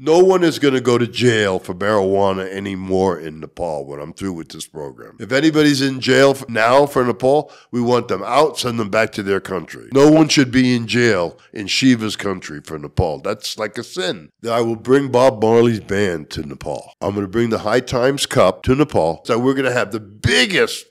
No one is going to go to jail for marijuana anymore in Nepal when I'm through with this program. If anybody's in jail now for Nepal, we want them out, send them back to their country. No one should be in jail in Shiva's country for Nepal. That's like a sin. I will bring Bob Marley's band to Nepal. I'm going to bring the High Times Cup to Nepal. So we're going to have the biggest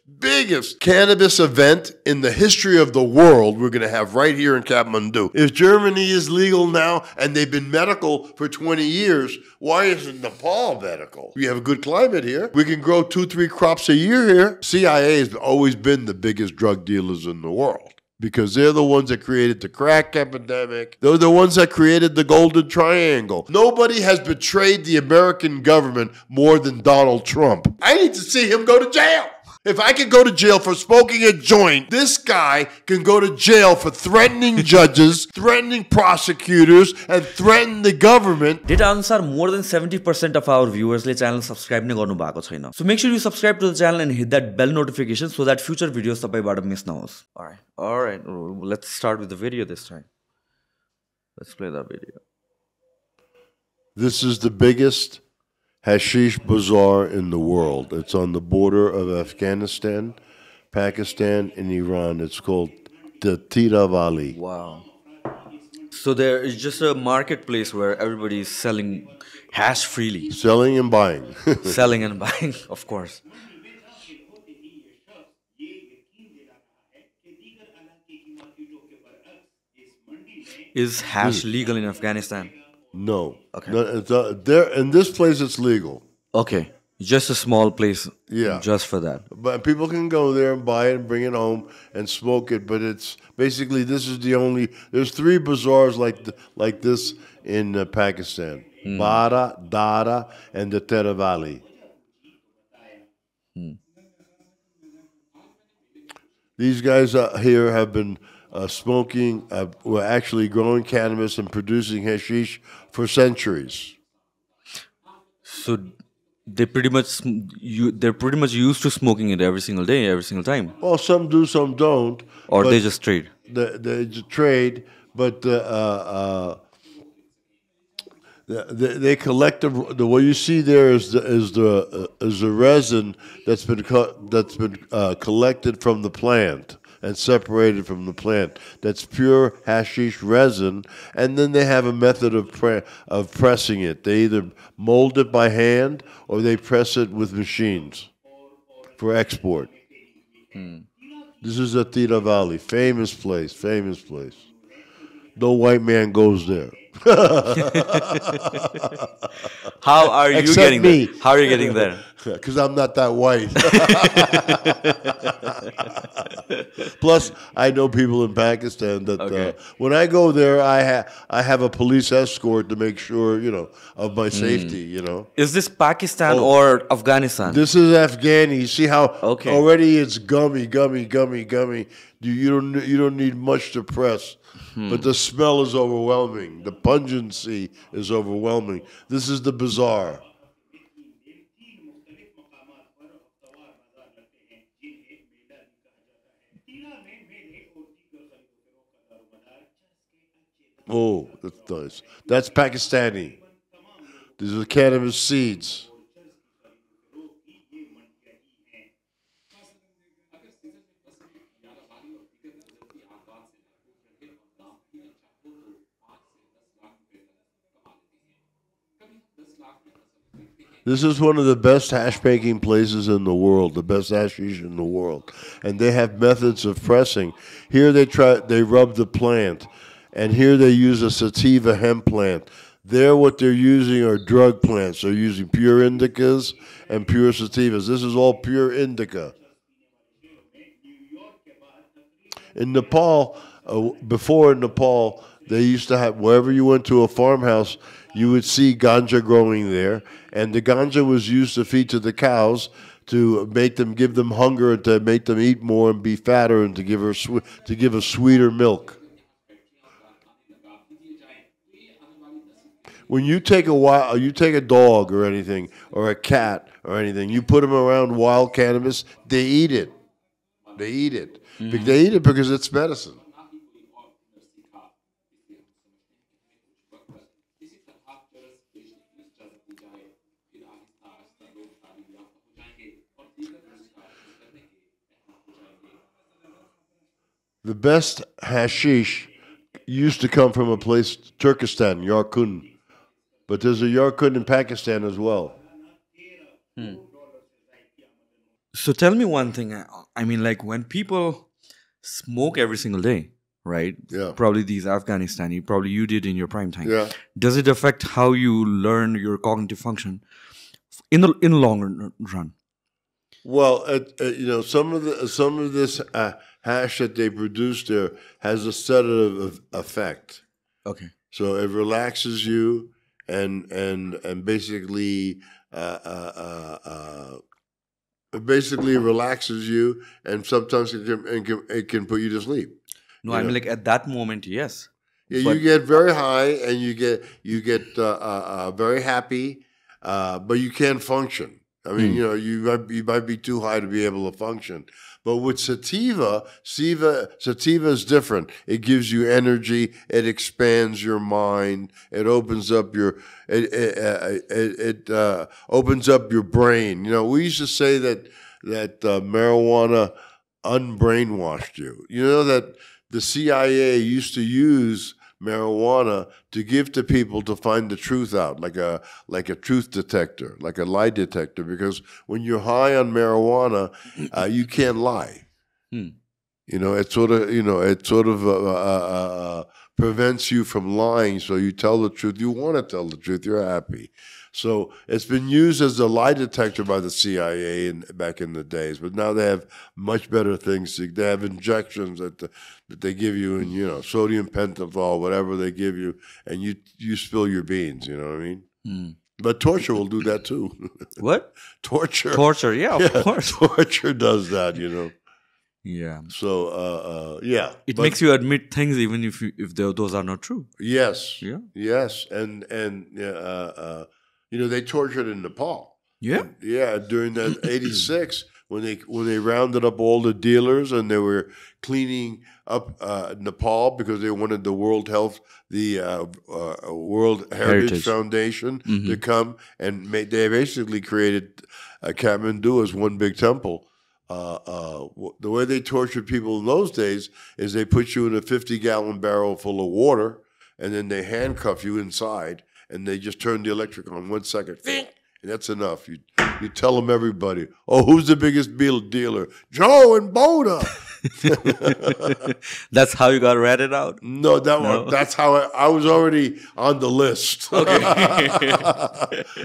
cannabis event in the history of the world we're going to have right here in Kathmandu. If Germany is legal now and they've been medical for 20 years, why isn't Nepal medical? We have a good climate here. We can grow 2-3 crops a year here. CIA has always been the biggest drug dealers in the world because they're the ones that created the crack epidemic. They're the ones that created the Golden Triangle. Nobody has betrayed the American government more than Donald Trump. I need to see him go to jail. If I can go to jail for smoking a joint, this guy can go to jail for threatening judges, threatening prosecutors, and threatening the government. Data answer more than 70% of our viewers le channel subscribe ne garnu bhako chaina. So make sure you subscribe to the channel and hit that bell notification so that future videos tapaibata miss nahoस्. Alright. Let's start with the video this time. Let's play that video. This is the biggest hashish bazaar in the world. It's on the border of Afghanistan, Pakistan, and Iran. It's called the Tira Valley. Wow. So there is just a marketplace where everybody is selling hash freely. Selling and buying. Selling and buying, of course. Is hash legal in Afghanistan? No. Okay. No, it's, there in this place it's legal. Okay. Just a small place. Yeah. Just for that. But people can go there and buy it and bring it home and smoke it. But it's basically this is the only. There's 3 bazaars like this in Pakistan: Bara, Dara, and the Tera Valley. These guys here have been smoking. Were actually growing cannabis and producing hashish for centuries. So they're pretty much used to smoking it every single day, every single time. Well, some do, some don't. Or they just trade. They just trade, but they collect the what you see there is the resin that's been collected from the plant and separated from the plant. That's pure hashish resin, and then they have a method of pressing it. They either mold it by hand or they press it with machines for export. This is the Tira Valley, famous place. No white man goes there. How are you Except getting me. there? How are you getting there? Because I'm not that white. Plus, I know people in Pakistan that when I go there, I have a police escort to make sure, of my safety, Is this Pakistan or Afghanistan? This is Afghani. You see how already it's gummy. You don't need much to press. But the smell is overwhelming. The pungency is overwhelming. This is the bazaar. Oh, that's nice. That's Pakistani. These are cannabis seeds. This is one of the best hash making places in the world, the best hashish in the world. And they have methods of pressing. Here they rub the plant. And here they use a sativa hemp plant. There what they're using are drug plants. They're using pure indicas and pure sativas. This is all pure indica. In Nepal, before in Nepal, they used to have, wherever you went to a farmhouse, you would see ganja growing there. And the ganja was used to feed to the cows to give them hunger and to make them eat more and be fatter and to give a sweeter milk. When you take a dog or anything, or a cat or anything, you put them around wild cannabis, they eat it. They eat it. They eat it because it's medicine. The best hashish used to come from a place, Turkestan, Yarkun. But there's a Yarkun in Pakistan as well. So tell me one thing. I mean, like when people smoke every single day, right? Yeah. Probably these Afghanistani, probably you did in your prime time. Yeah. Does it affect how you learn your cognitive function in the long run? Well, some of this hash that they produce there has a sedative effect. Okay. So it relaxes you and basically it basically relaxes you, and sometimes it can put you to sleep. No, I mean like at that moment, yes. Yeah, But you get very high and you get very happy, but you can't function. I mean, you might be too high to be able to function. But with sativa is different. It gives you energy. It expands your mind. It opens up it opens up your brain. We used to say that marijuana unbrainwashed you. You know that the CIA used to use marijuana to give to people to find the truth out, like a truth detector, like a lie detector, because when you're high on marijuana, you can't lie. It sort of prevents you from lying, so you tell the truth. You want to tell the truth. You're happy. So it's been used as a lie detector by the CIA back in the days, but now they have much better things. They have injections that they give you, and sodium pentothal, whatever they give you, and you spill your beans. You know what I mean? But torture will do that too. What? Torture, yeah, of course. Torture does that, Yeah. So yeah, it makes you admit things even if those are not true. Yes. Yeah. Yes, and they tortured in Nepal. Yeah. Yeah, during that '86 when they rounded up all the dealers and they were cleaning up Nepal because they wanted the World Heritage Foundation to come and they basically created Kathmandu as one big temple. The way they tortured people in those days is they put you in a 50-gallon barrel full of water, and then they handcuff you inside, and they just turn the electric on 1 second, and that's enough. You tell them everybody, who's the biggest dealer? Joe and Boda. That's how you got ratted out? No, that's how I was already on the list. Okay.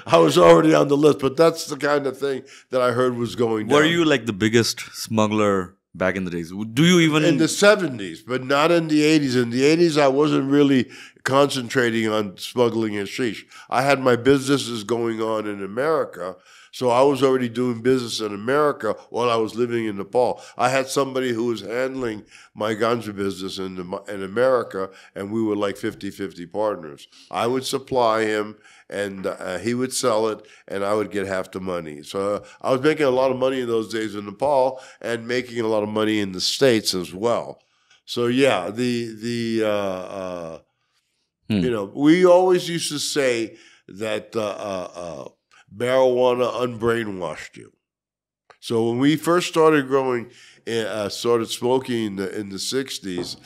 I was already on the list, but that's the kind of thing that I heard was going down. Were you like the biggest smuggler back in the days? Do you even... In the 70s, but not in the 80s. In the 80s, I wasn't really concentrating on smuggling hashish. I had my businesses going on in America, so I was already doing business in America while I was living in Nepal. I had somebody who was handling my ganja business in America, and we were like 50-50 partners. I would supply him, and he would sell it, and I would get half the money. So I was making a lot of money in those days in Nepal and making a lot of money in the States as well. So yeah, we always used to say that marijuana unbrainwashed you. So when we first started started smoking in the 60s,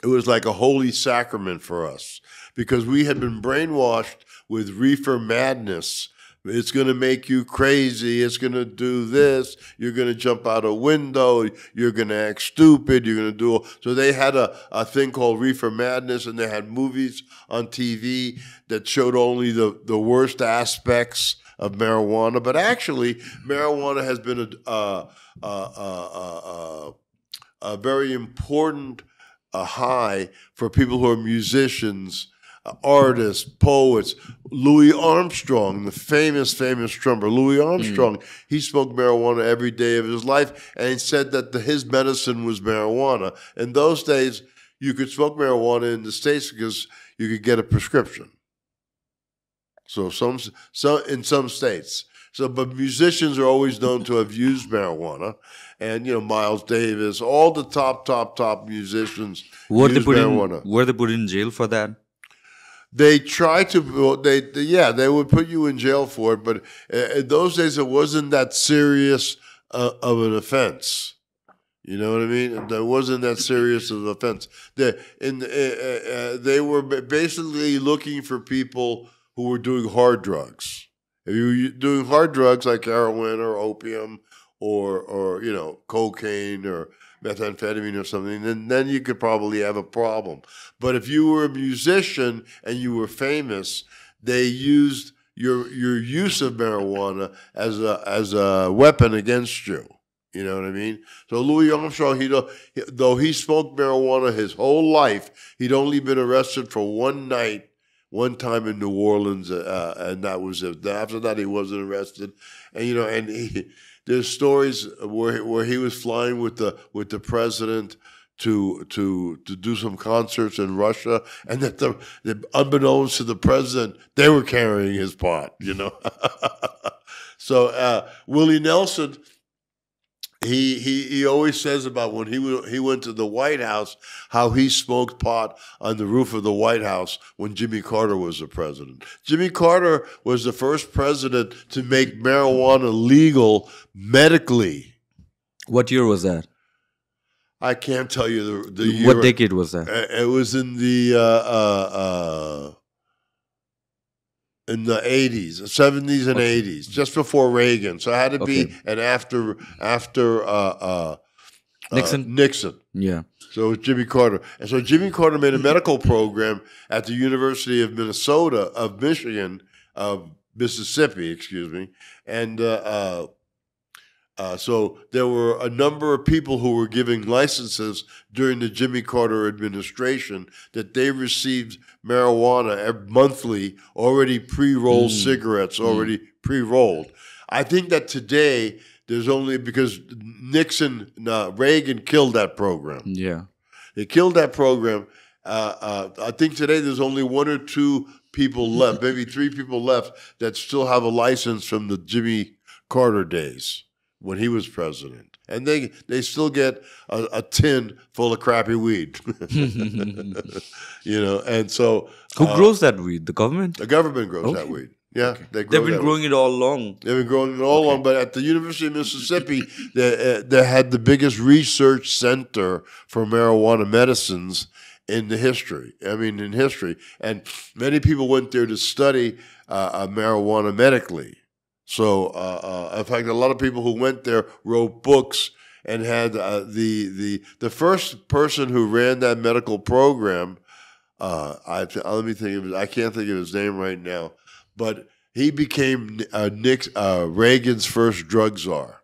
it was like a holy sacrament for us because we had been brainwashed with reefer madness. It's going to make you crazy. It's going to do this. You're going to jump out a window. You're going to act stupid. You're going to do... So they had a thing called reefer madness, and they had movies on TV that showed only the worst aspects of marijuana. But actually, marijuana has been a very important high for people who are musicians, artists, poets. Louis Armstrong, the famous trumpeter, Louis Armstrong, he smoked marijuana every day of his life, and he said that his medicine was marijuana. In those days, you could smoke marijuana in the States because you could get a prescription. So in some states. But musicians are always known to have used marijuana, and Miles Davis, all the top musicians used marijuana. Were they put in jail for that? They tried to. They would put you in jail for it, but in those days it wasn't that serious of an offense. You know what I mean? That wasn't that serious of an offense. They were basically looking for people who were doing hard drugs. If you were doing hard drugs like heroin or opium or cocaine or methamphetamine or something, then you could probably have a problem. But if you were a musician and you were famous, they used your use of marijuana as a weapon against you. You know what I mean? So Louis Armstrong, though he smoked marijuana his whole life, he'd only been arrested for one night, one time in New Orleans, and that was it. After that, he wasn't arrested. And there's stories where he was flying with the president to do some concerts in Russia, and that unbeknownst to the president, they were carrying his pot. So Willie Nelson. He always says about when he went to the White House, how he smoked pot on the roof of the White House when Jimmy Carter was the president. Jimmy Carter was the first president to make marijuana legal medically. What year was that? I can't tell you the year. What decade was that? It was in the 80s, 70s and 80s, just before Reagan. So it had to be and after Nixon. Yeah. So it was Jimmy Carter. And so Jimmy Carter made a medical program at the University of Mississippi, excuse me. And so there were a number of people who were giving licenses during the Jimmy Carter administration that they received marijuana monthly, already pre-rolled cigarettes, already pre-rolled. I think that today there's only because Reagan killed that program. Yeah. They killed that program. I think today there's only one or two people left, maybe three people left that still have a license from the Jimmy Carter days when he was president. And they still get a tin full of crappy weed. And so... Who grows that weed? The government? The government grows that weed. Yeah, They've been growing it all along. They've been growing it all along. But at the University of Mississippi, they had the biggest research center for marijuana medicines in history. And many people went there to study marijuana medically. So, in fact, a lot of people who went there wrote books and had the first person who ran that medical program. Let me think of it. I can't think of his name right now, but he became Reagan's first drug czar.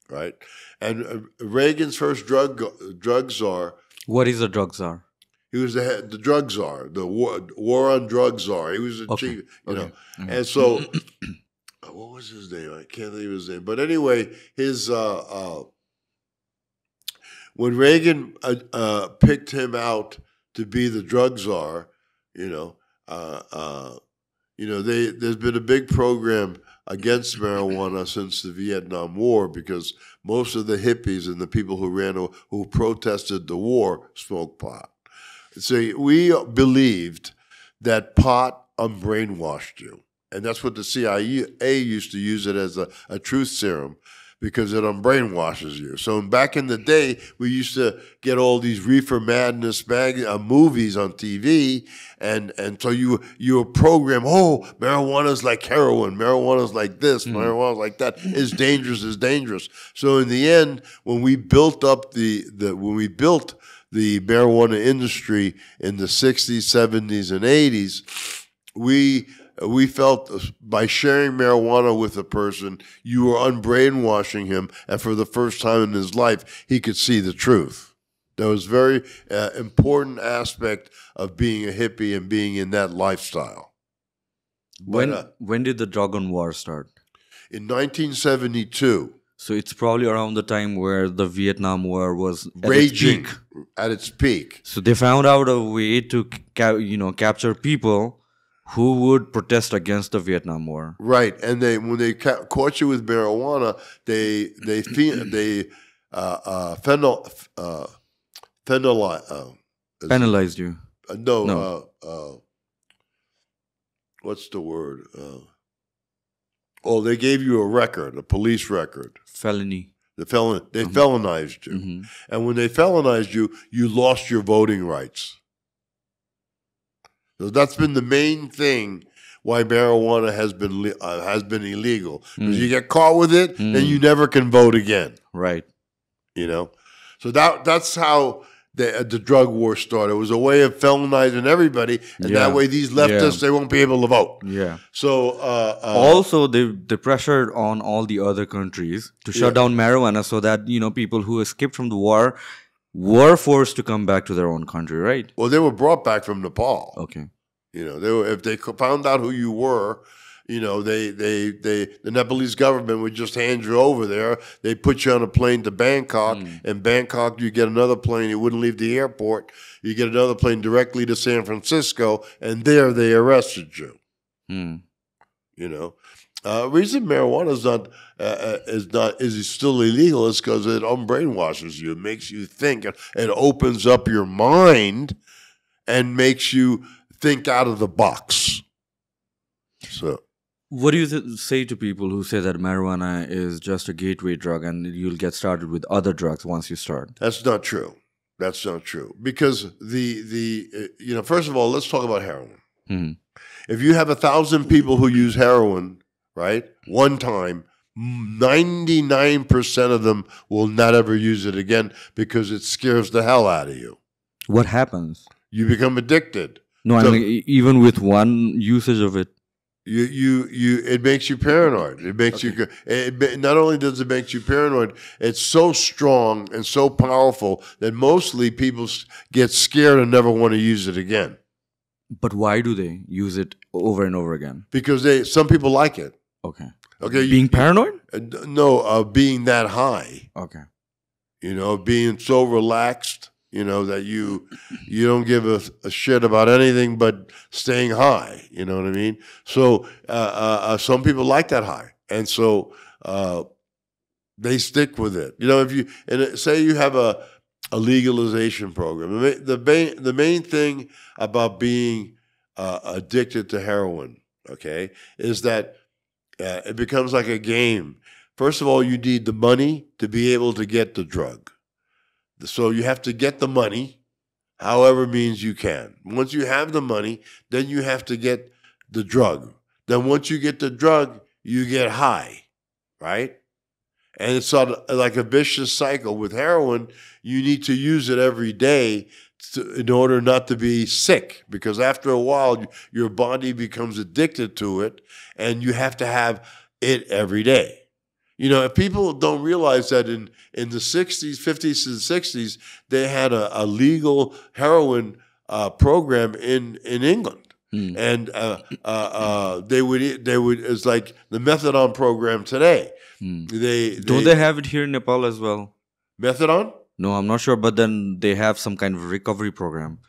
Right, and Reagan's first drug czar. What is a drug czar? He was the drug czar, the war on drugs czar. He was the chief, and so. What was his name? I can't think of his name. But anyway, when Reagan picked him out to be the drug czar, there's been a big program against marijuana since the Vietnam War because most of the hippies and the people who protested the war smoked pot. So we believed that pot unbrainwashed you. And that's what the CIA used to use it as a truth serum because it unbrainwashes you. So back in the day, we used to get all these reefer madness movies on TV, and so you were programmed, marijuana's like heroin, marijuana's like this, marijuana's like that, is dangerous. So in the end, when we built up the marijuana industry in the 60s, 70s, and 80s, we felt by sharing marijuana with a person, you were unbrainwashing him, and for the first time in his life, he could see the truth. That was a very important aspect of being a hippie and being in that lifestyle. When did the drug on war start? In 1972. So it's probably around the time where the Vietnam War was raging at its peak. So they found out a way to capture people who would protest against the Vietnam War. Right, and when they caught you with marijuana, they penalized you. No. What's the word? They gave you a record, a police record. Felony. They felonized you. And when they felonized you, you lost your voting rights. So that's been the main thing why marijuana has been illegal. Because you get caught with it, then you never can vote again. Right. You know? So that's how the drug war started. It was a way of felonizing everybody, and that way these leftists, they won't be able to vote. Yeah. So also, they pressured on all the other countries to shut down marijuana so that, you know, people who escaped from the war were forced to come back to their own country, right? Well, they were brought back from Nepal. Okay. You know, if they found out who you were, you know, the Nepalese government would just hand you over there. They put you on a plane to Bangkok. In Bangkok, you get another plane. You wouldn't leave the airport. You get another plane directly to San Francisco, and there they arrested you. You know, reason marijuana is still illegal is because it unbrainwashes you. It makes you think. It opens up your mind and makes you think out of the box. So, what do you say to people who say that marijuana is just a gateway drug and you'll get started with other drugs once you start? That's not true. That's not true. Because you know, first of all, let's talk about heroin. If you have 1,000 people who use heroin, right, one time, 99% of them will not ever use it again because it scares the hell out of you. What happens? You become addicted. No, I mean, even with one usage of it. It makes you paranoid. It makes you. Not only does it make you paranoid, it's so strong and so powerful that mostly people get scared and never want to use it again. But why do they use it over and over again? Because some people like it. Okay. Okay. Being paranoid? No, being that high. Okay. You know, being so relaxed. You know, that you don't give a shit about anything but staying high. You know what I mean? So some people like that high, and so they stick with it. You know, if you say you have a legalization program, the main thing about being addicted to heroin, okay, is that it becomes like a game. First of all, you need the money to be able to get the drug. So you have to get the money, however means you can. Once you have the money, then you have to get the drug. Then once you get the drug, you get high, right? And it's sort of like a vicious cycle. With heroin, you need to use it every day in order not to be sick, because after a while, your body becomes addicted to it, and you have to have it every day. You know, if people don't realize that in the 60s, 50s, and 60s, they had a legal heroin program in England. And they would it's like the methadone program today. Don't they have it here in Nepal as well? Methadone? No, I'm not sure, but then they have some kind of recovery program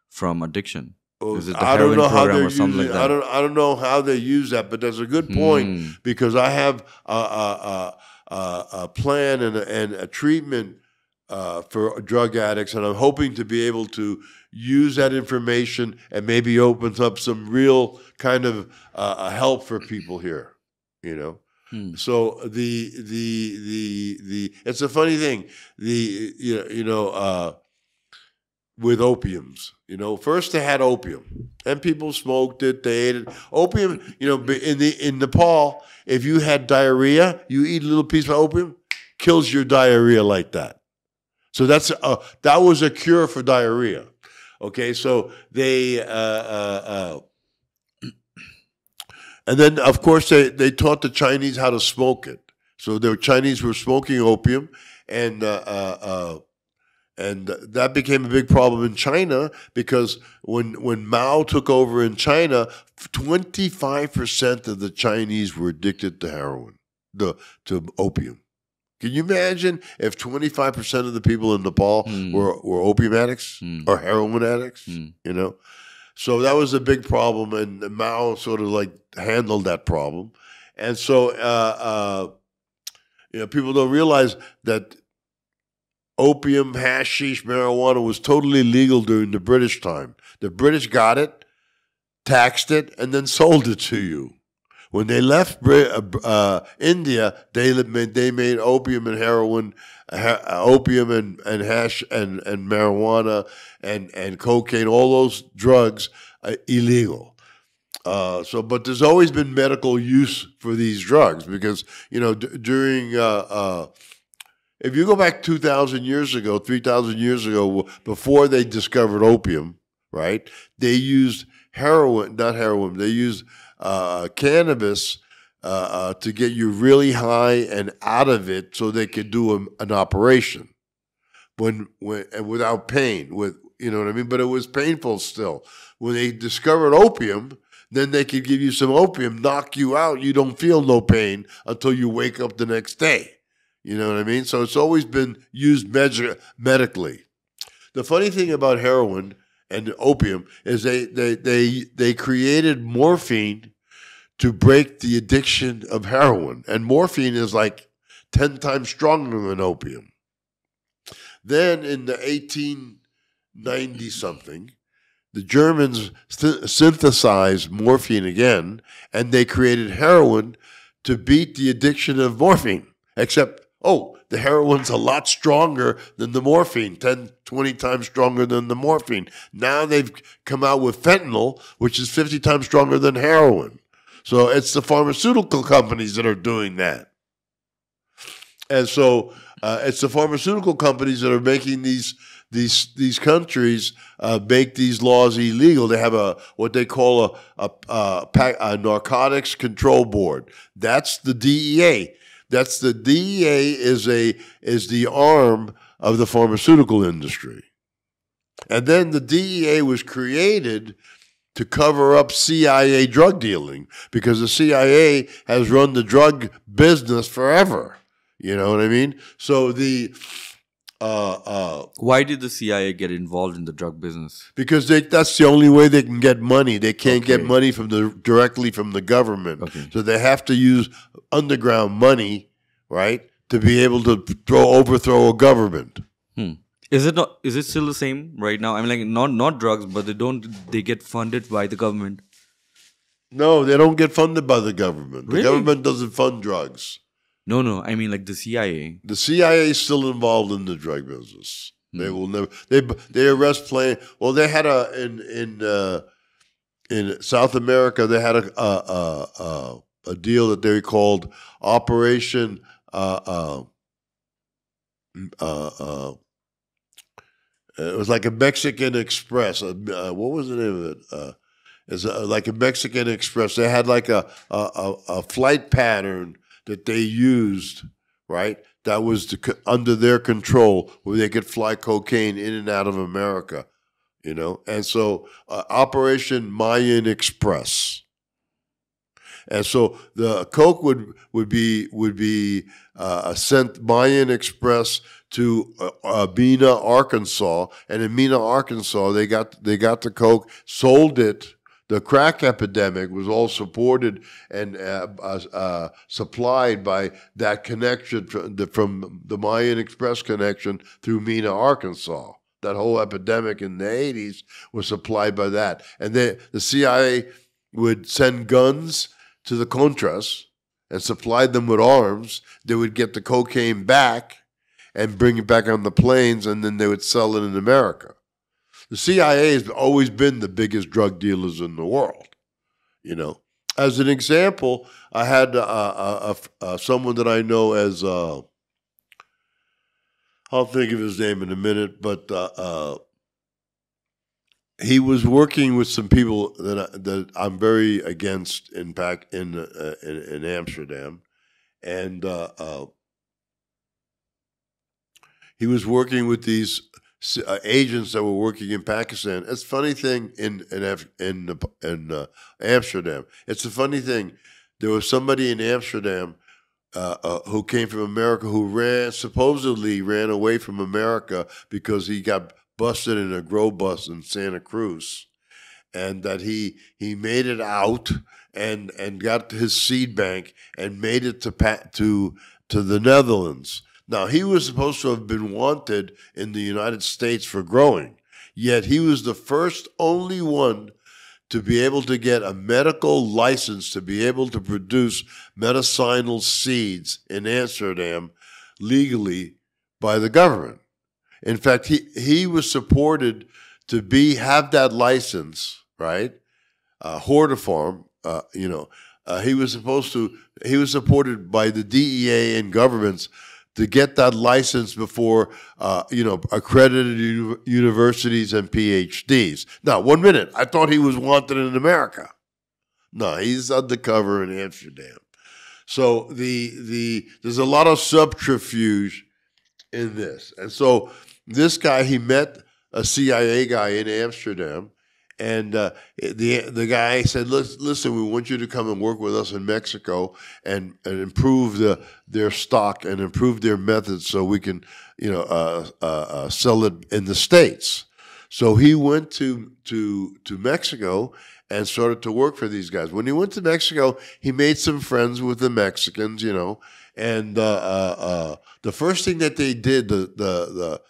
from addiction. Is it the I don't know how they're using like I don't know how they use that, but that's a good point because I have a plan and a treatment for drug addicts, and I'm hoping to be able to use that information and maybe opens up some real kind of help for people here. You know. So the it's a funny thing. With opiums, you know, first they had opium, and people smoked it. They ate it. Opium, you know, in Nepal, if you had diarrhea, you eat a little piece of opium, kills your diarrhea like that. So that was a cure for diarrhea. Okay, so they and then of course they taught the Chinese how to smoke it. So the Chinese were smoking opium, and that became a big problem in China because when Mao took over in China, 25% of the Chinese were addicted to heroin, to opium. Can you imagine if 25% of the people in Nepal were opium addicts or heroin addicts? You know, so that was a big problem, and Mao sort of like handled that problem. And so, you know, people don't realize that opium, hashish, marijuana was totally legal during the British time. The British got it, taxed it, and then sold it to you. When they left India, they made opium and heroin, opium and hash and marijuana and cocaine, all those drugs illegal. But there's always been medical use for these drugs because during if you go back 2,000 years ago, 3,000 years ago, before they discovered opium, right? They used not heroin. They used cannabis to get you really high and out of it, so they could do an operation when without pain. You know what I mean? But it was painful still. When they discovered opium, then they could give you some opium, knock you out. You don't feel no pain until you wake up the next day. You know what I mean? So it's always been used medically. The funny thing about heroin and opium is they created morphine to break the addiction of heroin. And morphine is like 10 times stronger than opium. Then in the 1890-something, the Germans synthesized morphine again, and they created heroin to beat the addiction of morphine. Except, the heroin's a lot stronger than the morphine, 10, 20 times stronger than the morphine. Now they've come out with fentanyl, which is 50 times stronger than heroin. So it's the pharmaceutical companies that are doing that. And so it's the pharmaceutical companies that are making these countries make these laws illegal. They have what they call a narcotics control board. That's the DEA. That's the DEA is the arm of the pharmaceutical industry. And then the DEA was created to cover up CIA drug dealing because the CIA has run the drug business forever. You know what I mean? So why did the CIA get involved in the drug business? Because that's the only way they can get money. They can't get money directly from the government. Okay. So they have to use underground money, right, to be able to overthrow a government. Is it still the same right now? I mean, like not drugs, but they get funded by the government. No, they don't get funded by the government. Really? The government doesn't fund drugs. No. I mean, like the CIA. The CIA is still involved in the drug business. They will never. They arrest plane. Well, they had in South America. They had a deal that they called Operation. It was like a Mexican Express. What was the name of it? It's like a Mexican Express. They had like a flight pattern that they used, right? That was under their control, where they could fly cocaine in and out of America, And so Operation Mayan Express. And so the coke would be sent Mayan Express to Mena, Arkansas, and in Mena, Arkansas, they got the coke, sold it. The crack epidemic was all supported and supplied by that connection from the Mayan Express connection through Mena, Arkansas. That whole epidemic in the 80s was supplied by that. And the CIA would send guns to the Contras and supply them with arms. They would get the cocaine back and bring it back on the planes, and then they would sell it in America. The CIA has always been the biggest drug dealers in the world, As an example, I had someone that I know as, I'll think of his name in a minute, but he was working with some people that I'm very against in Amsterdam, and he was working with these agents that were working in Pakistan. It's a funny thing in Amsterdam. It's a funny thing. There was somebody in Amsterdam who came from America who supposedly ran away from America because he got busted in a grow bus in Santa Cruz, and that he made it out and got his seed bank and made it to the Netherlands. Now, he was supposed to have been wanted in the United States for growing, yet he was the only one to be able to get a medical license to be able to produce medicinal seeds in Amsterdam legally by the government. In fact, he was supported to have that license, right? Hortifarm, he was supported by the DEA and governments to get that license before, accredited universities and PhDs. Now, 1 minute, I thought he was wanted in America. No, he's undercover in Amsterdam. So there's a lot of subterfuge in this. And so this guy, he met a CIA guy in Amsterdam, and the guy said, "Listen, we want you to come and work with us in Mexico and improve their stock and improve their methods so we can, sell it in the States." So he went to Mexico and started to work for these guys. When he went to Mexico, he made some friends with the Mexicans, and the first thing that they did, the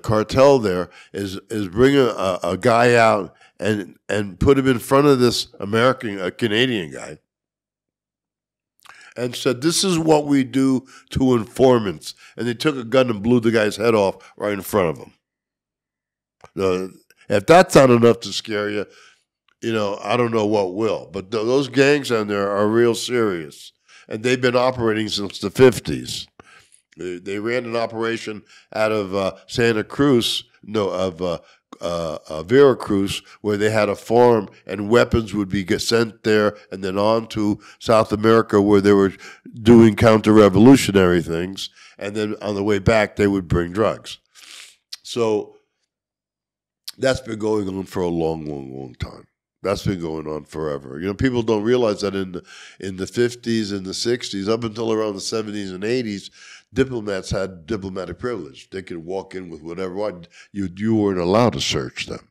cartel there is bring a guy out and put him in front of this Canadian guy, and said, "This is what we do to informants." And they took a gun and blew the guy's head off right in front of him. If that's not enough to scare you, I don't know what will. But those gangs down there are real serious, and they've been operating since the 50s. They ran an operation out of Veracruz, where they had a farm and weapons would be sent there and then on to South America, where they were doing counter-revolutionary things. And then on the way back, they would bring drugs. So that's been going on for a long, long, long time. That's been going on forever. People don't realize that in the 50s and the 60s, up until around the 70s and 80s, diplomats had diplomatic privilege. They could walk in with whatever. You weren't allowed to search them.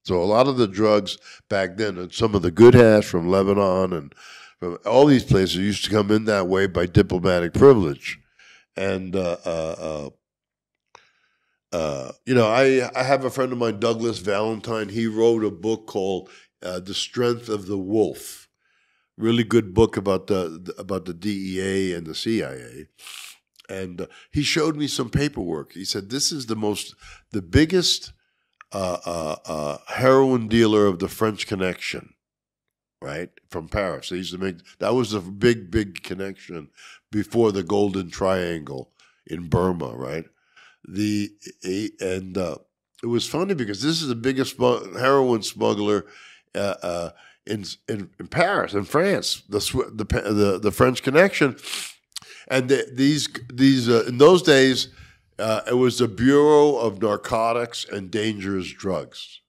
So a lot of the drugs back then, and some of the good hash from Lebanon and from all these places, used to come in that way by diplomatic privilege. And I have a friend of mine, Douglas Valentine. He wrote a book called "The Strength of the Wolf." Really good book about the DEA and the CIA. And he showed me some paperwork. He said, "This is the biggest heroin dealer of the French Connection, right? From Paris. They used to that was a big, big connection before the Golden Triangle in Burma, right? It was funny because this is the biggest heroin smuggler in Paris, in France, the French Connection, and these in those days, it was the Bureau of Narcotics and Dangerous Drugs,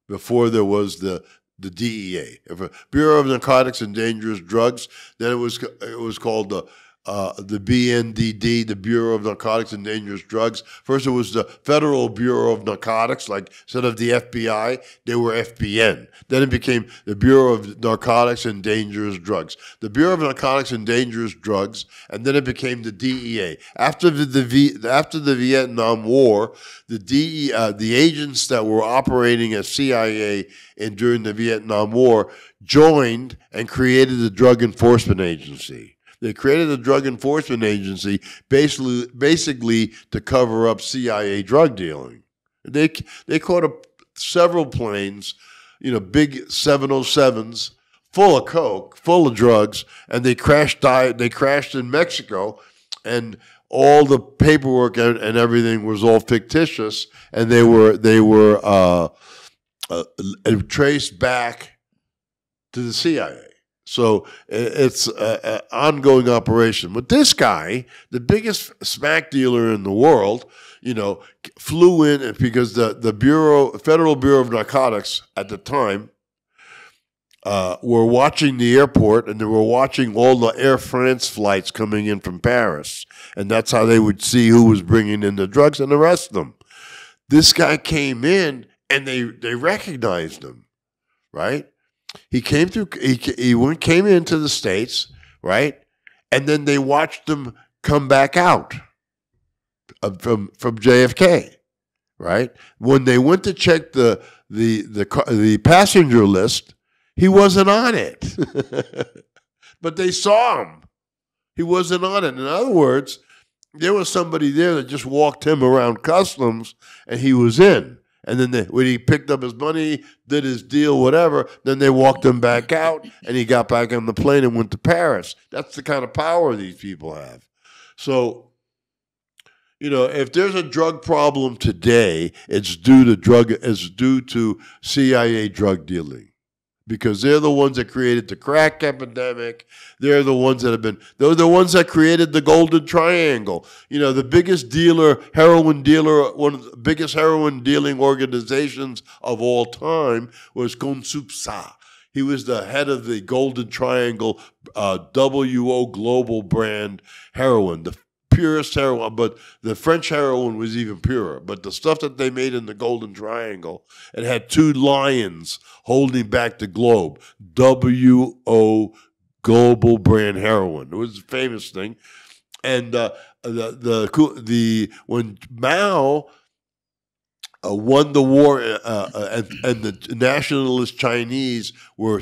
before there was the DEA. If a Bureau of Narcotics and Dangerous Drugs, then it was called the BNDD, the Bureau of Narcotics and Dangerous Drugs. First, it was the Federal Bureau of Narcotics, like instead of the FBI, they were FBN. Then it became the Bureau of Narcotics and Dangerous Drugs. The Bureau of Narcotics and Dangerous Drugs, and then it became the DEA. After the Vietnam War, the agents that were operating as CIA during the Vietnam War joined and created the Drug Enforcement Agency. They created a drug enforcement agency basically to cover up CIA drug dealing. They caught up several planes, big 707s full of coke, full of drugs, and they crashed in Mexico, and all the paperwork and everything was all fictitious, and they were traced back to the CIA. So it's an ongoing operation. But this guy, the biggest smack dealer in the world, flew in because the Federal Bureau of Narcotics at the time were watching the airport, and they were watching all the Air France flights coming in from Paris. And that's how they would see who was bringing in the drugs and arrest them. This guy came in, and they recognized him, right? He came through. He came into the States, right, and then they watched him come back out from JFK, right. When they went to check the the passenger list, he wasn't on it. But they saw him. He wasn't on it. In other words, there was somebody there that just walked him around customs, and he was in. And then when he picked up his money, did his deal, whatever, then they walked him back out, and he got back on the plane and went to Paris. That's the kind of power these people have. So, if there's a drug problem today, it's due to CIA drug dealing. Because they're the ones that created the crack epidemic. They're the ones that created the Golden Triangle. The biggest heroin dealer, one of the biggest heroin dealing organizations of all time was Consupsa. He was the head of the Golden Triangle WO global brand heroin, the purest heroin, but the French heroin was even purer. But the stuff that they made in the Golden Triangle, it had two lions holding back the globe. WO global brand heroin. It was a famous thing. And when Mao won the war, and the nationalist Chinese were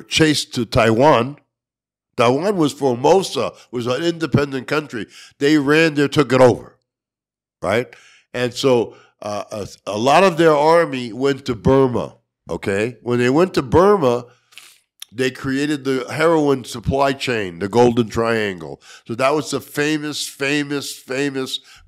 chased to Taiwan. Taiwan was Formosa, was an independent country. They ran there, took it over, right? And so a lot of their army went to Burma, okay? When they went to Burma, they created the heroin supply chain, the Golden Triangle. So that was the famous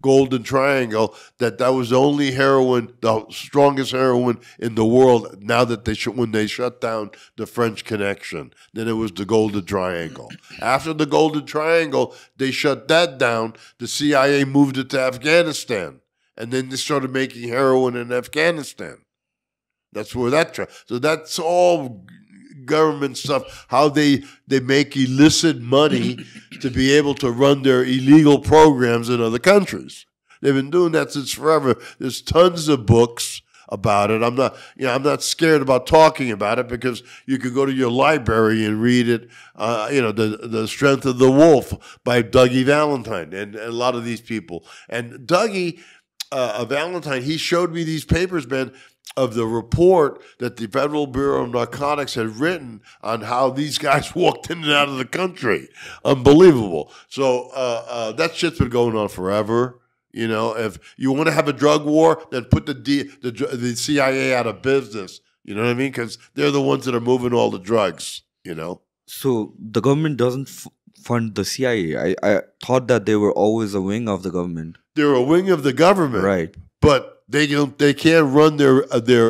Golden Triangle. That was the only heroin, the strongest heroin in the world. Now that when they shut down the French Connection, then it was the Golden Triangle. After the Golden Triangle, they shut that down. The CIA moved it to Afghanistan, and then they started making heroin in Afghanistan. That's where so that's all government stuff, how they make illicit money to be able to run their illegal programs in other countries. They've been doing that since forever. There's tons of books about it. I'm not scared about talking about it because you could go to your library and read it. The Strength of the Wolf by Dougie Valentine and a lot of these people. And Dougie Valentine, he showed me these papers, man, of the report that the Federal Bureau of Narcotics had written on how these guys walked in and out of the country. Unbelievable. So that shit's been going on forever. If you want to have a drug war, then put the CIA out of business. You know what I mean? Because they're the ones that are moving all the drugs, So the government doesn't fund the CIA. I thought that they were always a wing of the government. They're a wing of the government. Right. But they can't run their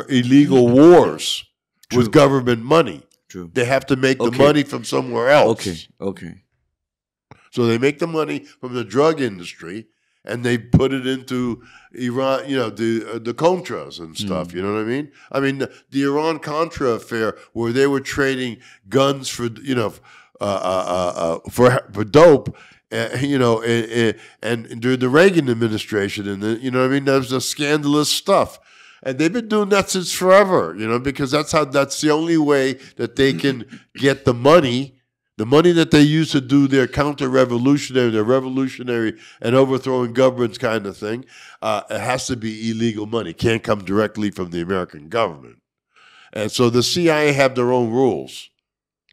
illegal wars with government money. True. They have to make the money from somewhere else. Okay. So they make the money from the drug industry, and they put it into Iran, the Contras and stuff. You know what I mean? I mean, the Iran-Contra affair, where they were trading guns for dope. And during the Reagan administration, and that was the scandalous stuff, and they've been doing that since forever, because that's the only way that they can get the money that they use to do their revolutionary and overthrowing governments kind of thing. It has to be illegal money; can't come directly from the American government, and so the CIA have their own rules.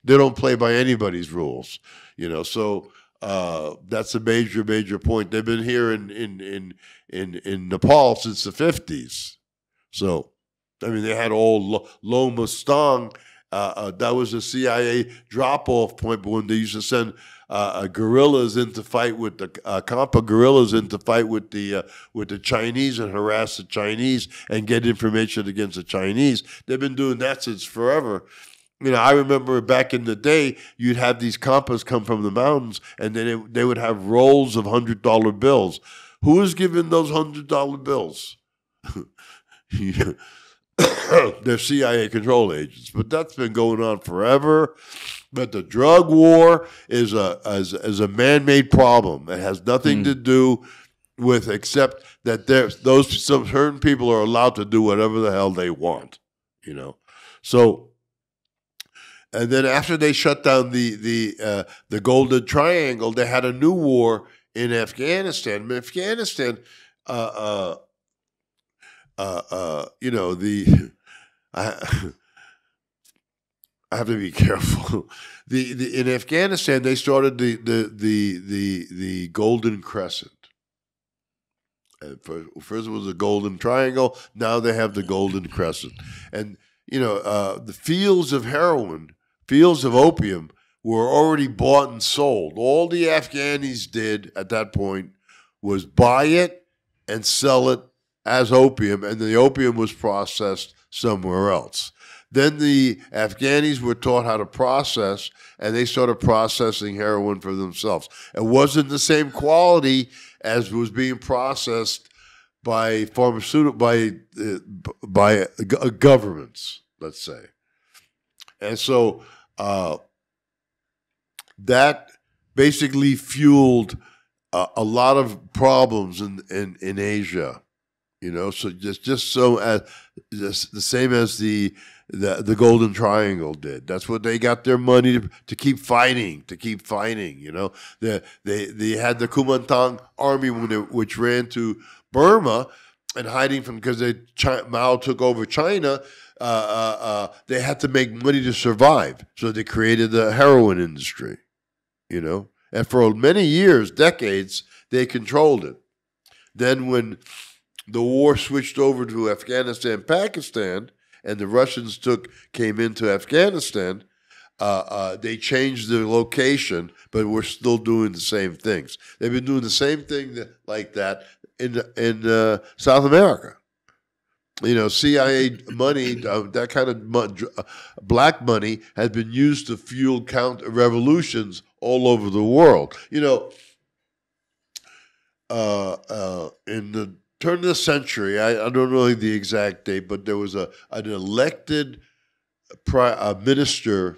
They don't play by anybody's rules, So. That's a major point. They've been here in Nepal since the 50s. So, they had all Lo Mustang. That was a CIA drop-off point, but when they used to send guerrillas in to fight with the Kampa guerrillas in to fight with the Chinese and harass the Chinese and get information against the Chinese, they've been doing that since forever. I remember back in the day, you'd have these Kampas come from the mountains, and then they would have rolls of $100 bills. Who was giving those $100 bills? They're CIA control agents. But that's been going on forever. But the drug war is a man-made problem. It has nothing to do with except that some certain people are allowed to do whatever the hell they want. So. And then after they shut down the Golden Triangle, they had a new war in Afghanistan. Afghanistan, I have to be careful. In Afghanistan, they started the Golden Crescent. And first it was the Golden Triangle. Now they have the Golden Crescent. And the fields of heroin, fields of opium, were already bought and sold. All the Afghanis did at that point was buy it and sell it as opium, and the opium was processed somewhere else. Then the Afghanis were taught how to process, and they started processing heroin for themselves. It wasn't the same quality as was being processed by governments, let's say. And so that basically fueled a lot of problems in Asia. So the same as the Golden Triangle did. That's what they got their money to keep fighting. They had the Kuomintang army which ran to Burma and hiding from because Mao took over China. They had to make money to survive, so they created the heroin industry. And for many years, decades, they controlled it. Then when the war switched over to Afghanistan, Pakistan, and the Russians came into Afghanistan, they changed the location, but we're still doing the same things. They've been doing the same thing like that in South America. CIA money, that kind of black money, has been used to fuel counter revolutions all over the world. In the turn of the century, I don't know the exact date, but there was an elected prime minister.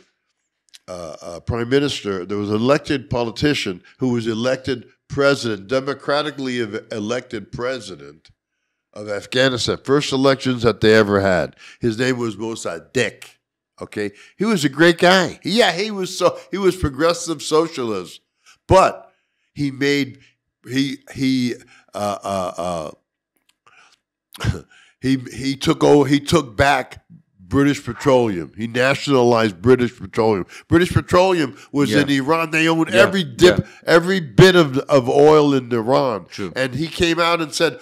There was an elected politician who was elected president, democratically elected president of Afghanistan. First elections that they ever had. His name was Mossadegh. Okay, he was a great guy. Yeah, he was progressive socialist, but he took back British Petroleum. He nationalized British Petroleum. British Petroleum was in Iran. They owned every bit of oil in Iran. True. And he came out and said,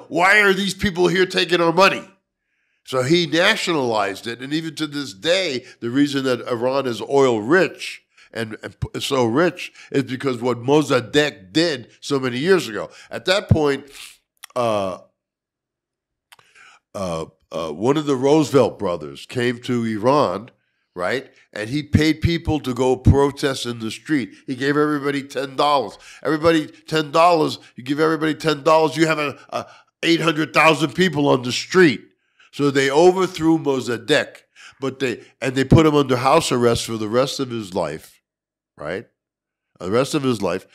why are these people here taking our money? So he nationalized it. And even to this day, the reason that Iran is oil rich and so rich is because what Mossadegh did so many years ago. At that point, one of the Roosevelt brothers came to Iran, right? And he paid people to go protest in the street. He gave everybody $10. Everybody $10. You give everybody $10. You have 800,000 people on the street. So they overthrew Mossadegh, but they put him under house arrest for the rest of his life, right? The rest of his life,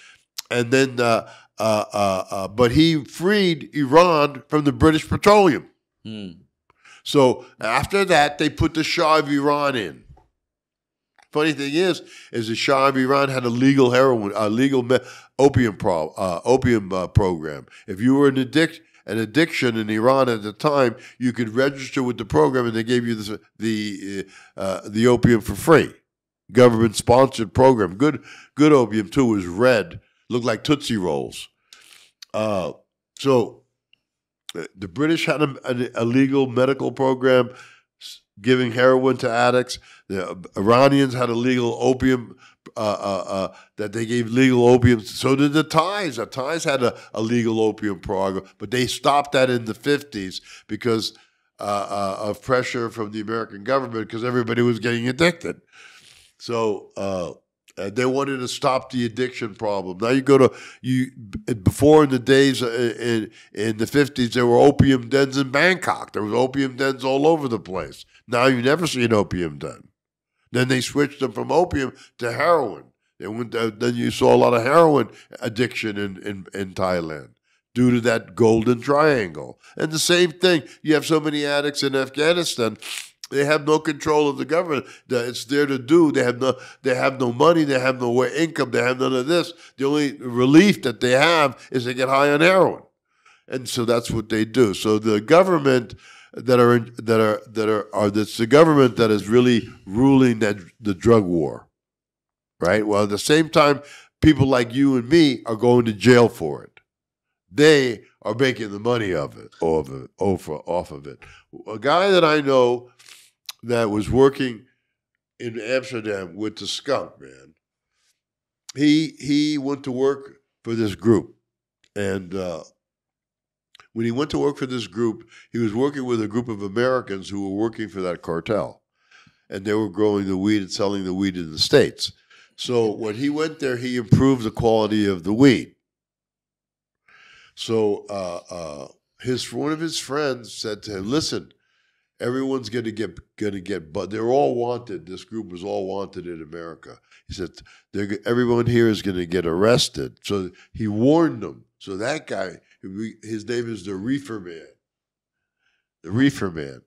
and then but he freed Iran from the British Petroleum. So after that, they put the Shah of Iran in. Funny thing is the Shah of Iran had a legal opium program. If you were an addiction in Iran at the time, you could register with the program, and they gave you the opium for free. Government-sponsored program. Good opium too was red, looked like Tootsie Rolls. So the British had a legal medical program giving heroin to addicts. The Iranians had a legal opium that they gave legal opium. So did the Thais. The Thais had a legal opium program, but they stopped that in the 50s because of pressure from the American government because everybody was getting addicted. So they wanted to stop the addiction problem. Now before in the days in the 50s, there were opium dens in Bangkok. There was opium dens all over the place. Now you never see an opium den. Then they switched them from opium to heroin. Then you saw a lot of heroin addiction in Thailand due to that Golden Triangle. And the same thing, you have so many addicts in Afghanistan. They have no control of the government. It's there to do. They have no money. They have no income. They have none of this. The only relief that they have is they get high on heroin, and so that's what they do. So the government that's the government that is really ruling the drug war, right? Well, at the same time, people like you and me are going to jail for it. They are making the money off of it. A guy that I know that was working in Amsterdam with the skunk, man. He went to work for this group, and when he went to work for this group, he was working with a group of Americans who were working for that cartel, and they were growing the weed and selling the weed in the States. So when he went there, he improved the quality of the weed. So one of his friends said to him, "Listen, everyone's going to get, but they're all wanted. This group was all wanted in America." He said, "Everyone here is going to get arrested." So he warned them. So that guy, his name is the Reefer Man. The Reefer Man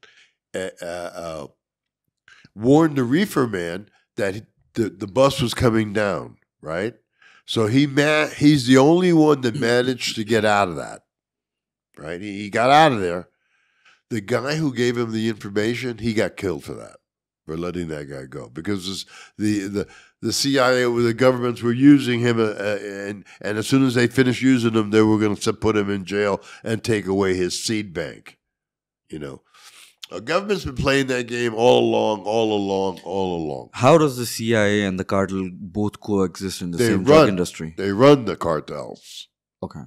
warned the Reefer Man that the bus was coming down, right? So he's the only one that managed to get out of that, right? He got out of there. The guy who gave him the information, he got killed for that, for letting that guy go, because the CIA, the governments were using him, and as soon as they finished using him, they were going to put him in jail and take away his seed bank. You know, government's been playing that game all along. How does the CIA and the cartel both coexist in the same drug industry? They run the cartels. Okay.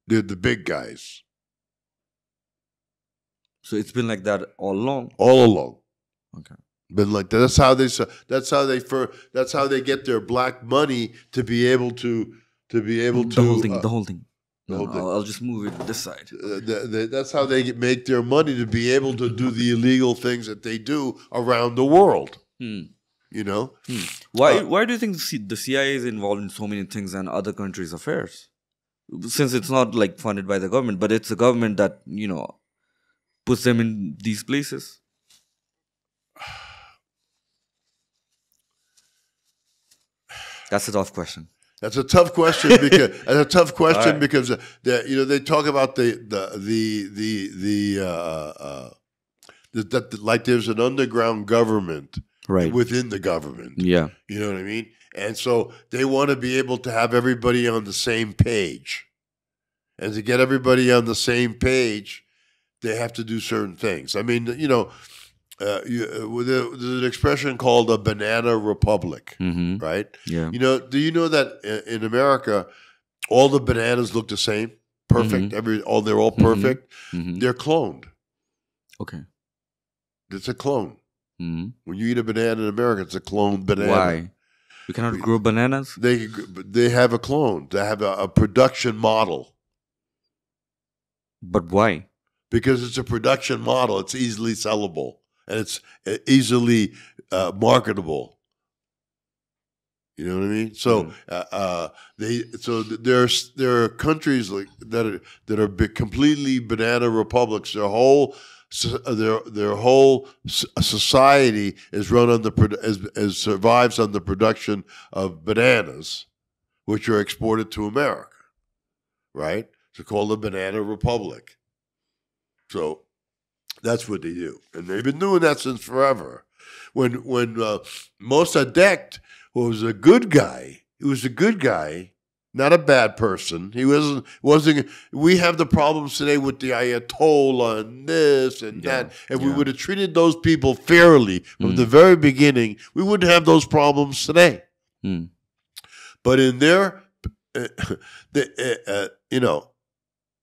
They're the big guys. So it's been like that all along. All along. Okay. Been like that. That's how they get their black money to be able to The whole thing. No, I'll just move it to this side. That's how they make their money, to be able to do the illegal things that they do around the world. You know? Why do you think the CIA is involved in so many things and other countries' affairs? Since it's not like funded by the government, but it's the government that, puts them in these places. That's a tough question. That's a tough question because they talk about like there's an underground government within the government. Yeah, you know what I mean. And so they want to be able to have everybody on the same page, and to get everybody on the same page, they have to do certain things. I mean, there's an expression called a banana republic, right? Yeah. Do you know that in America, all the bananas look the same? Perfect. They're all perfect. They're cloned. Okay. It's a clone. When you eat a banana in America, it's a cloned banana. Why? We cannot grow bananas? They have a clone. They have a production model. But why? Because it's a production model. It's easily sellable. And it's easily marketable. You know what I mean? So there are countries like that are completely banana republics. Their whole society is run on survives on the production of bananas, which are exported to America. Right? It's called a banana republic. So that's what they do, and they've been doing that since forever. When Mossadegh was a good guy, not a bad person. He wasn't. We have the problems today with the Ayatollah and this and that. If we would have treated those people fairly from the very beginning, we wouldn't have those problems today. But in their,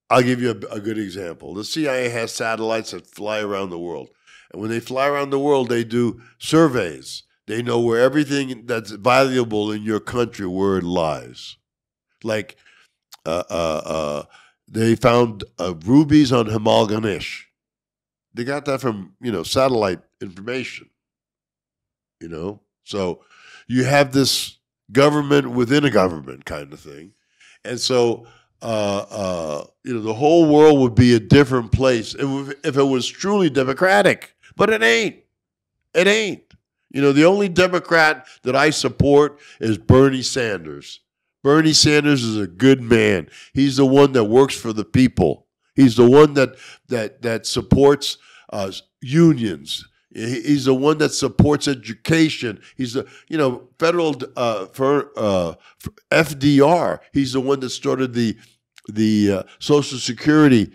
I'll give you a good example. The CIA has satellites that fly around the world. And when they fly around the world, they do surveys. They know where everything that's valuable in your country, where it lies. Like they found rubies on Himalganesh. They got that from, satellite information. So you have this government within a government kind of thing. And so the whole world would be a different place if it was truly democratic. But it ain't. It ain't. The only Democrat that I support is Bernie Sanders. Bernie Sanders is a good man. He's the one that works for the people. He's the one that supports unions. He's the one that supports education. He's the federal for FDR. He's the one that started the Social Security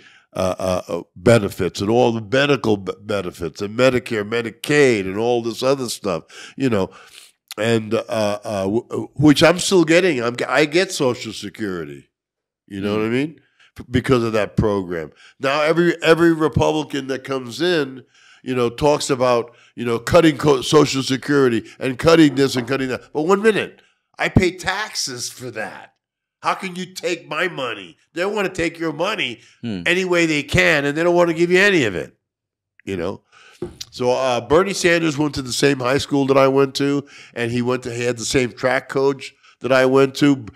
benefits and all the medical benefits and Medicare, Medicaid, and all this other stuff. And which I'm still getting. I get Social Security. You know what I mean? Because of that program. Now every Republican that comes in, talks about cutting Social Security and cutting this and cutting that. But 1 minute, I pay taxes for that. How can you take my money? They want to take your money any way they can, and they don't want to give you any of it. So Bernie Sanders went to the same high school that I went to, and he had the same track coach that I went to.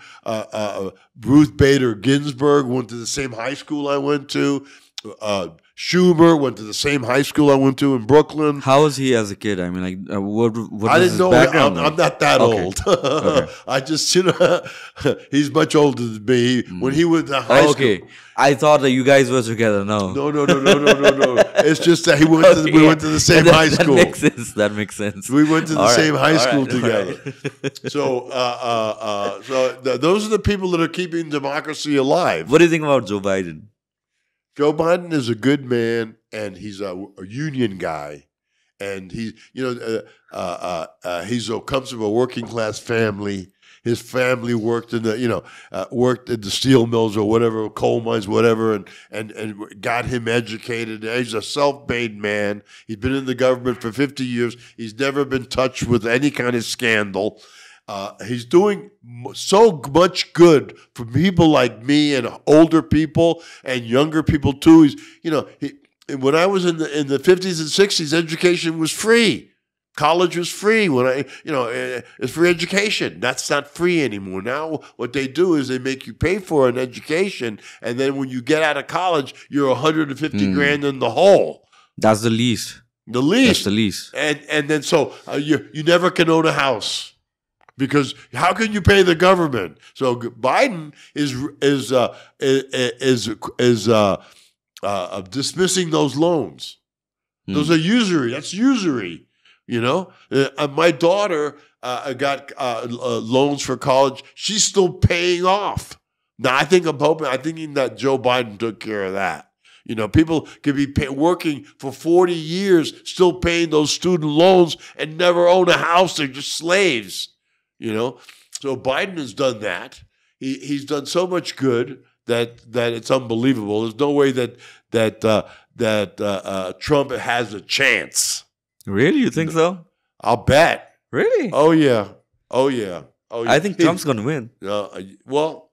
Ruth Bader Ginsburg went to the same high school I went to. Schumer went to the same high school I went to in Brooklyn. How was he as a kid? I mean, like, what I was didn't know. background? I'm not that old. Okay. I just, he's much older than me. When he was in high school. Okay. I thought that you guys were together. No. No. It's just that we went to the same high school. That makes sense. We went to the same high school together. Right. So, those are the people that are keeping democracy alive. What do you think about Joe Biden? Joe Biden is a good man, and he's a union guy, and he comes from a working class family. His family worked in the steel mills or whatever, coal mines, whatever, and got him educated. He's a self-made man. He's been in the government for 50 years. He's never been touched with any kind of scandal. He's doing so much good for people like me and older people and younger people too. When I was in the 50s and 60s, education was free. College was free. It's free education. That's not free anymore. Now what they do is they make you pay for an education, and then when you get out of college, you're 150 grand in the hole. That's the least. The least. That's the least. And then so you never can own a house. Because how can you pay the government? So Biden is dismissing those loans. Those are usury. That's usury. My daughter got loans for college. She's still paying off. Now I'm thinking that Joe Biden took care of that. People could be working for 40 years, still paying those student loans and never own a house. They're just slaves. So Biden has done that. He's done so much good that it's unbelievable. There's no way that Trump has a chance. Really, you think so? I'll bet. Really? Oh yeah. I think Trump's gonna win. Well,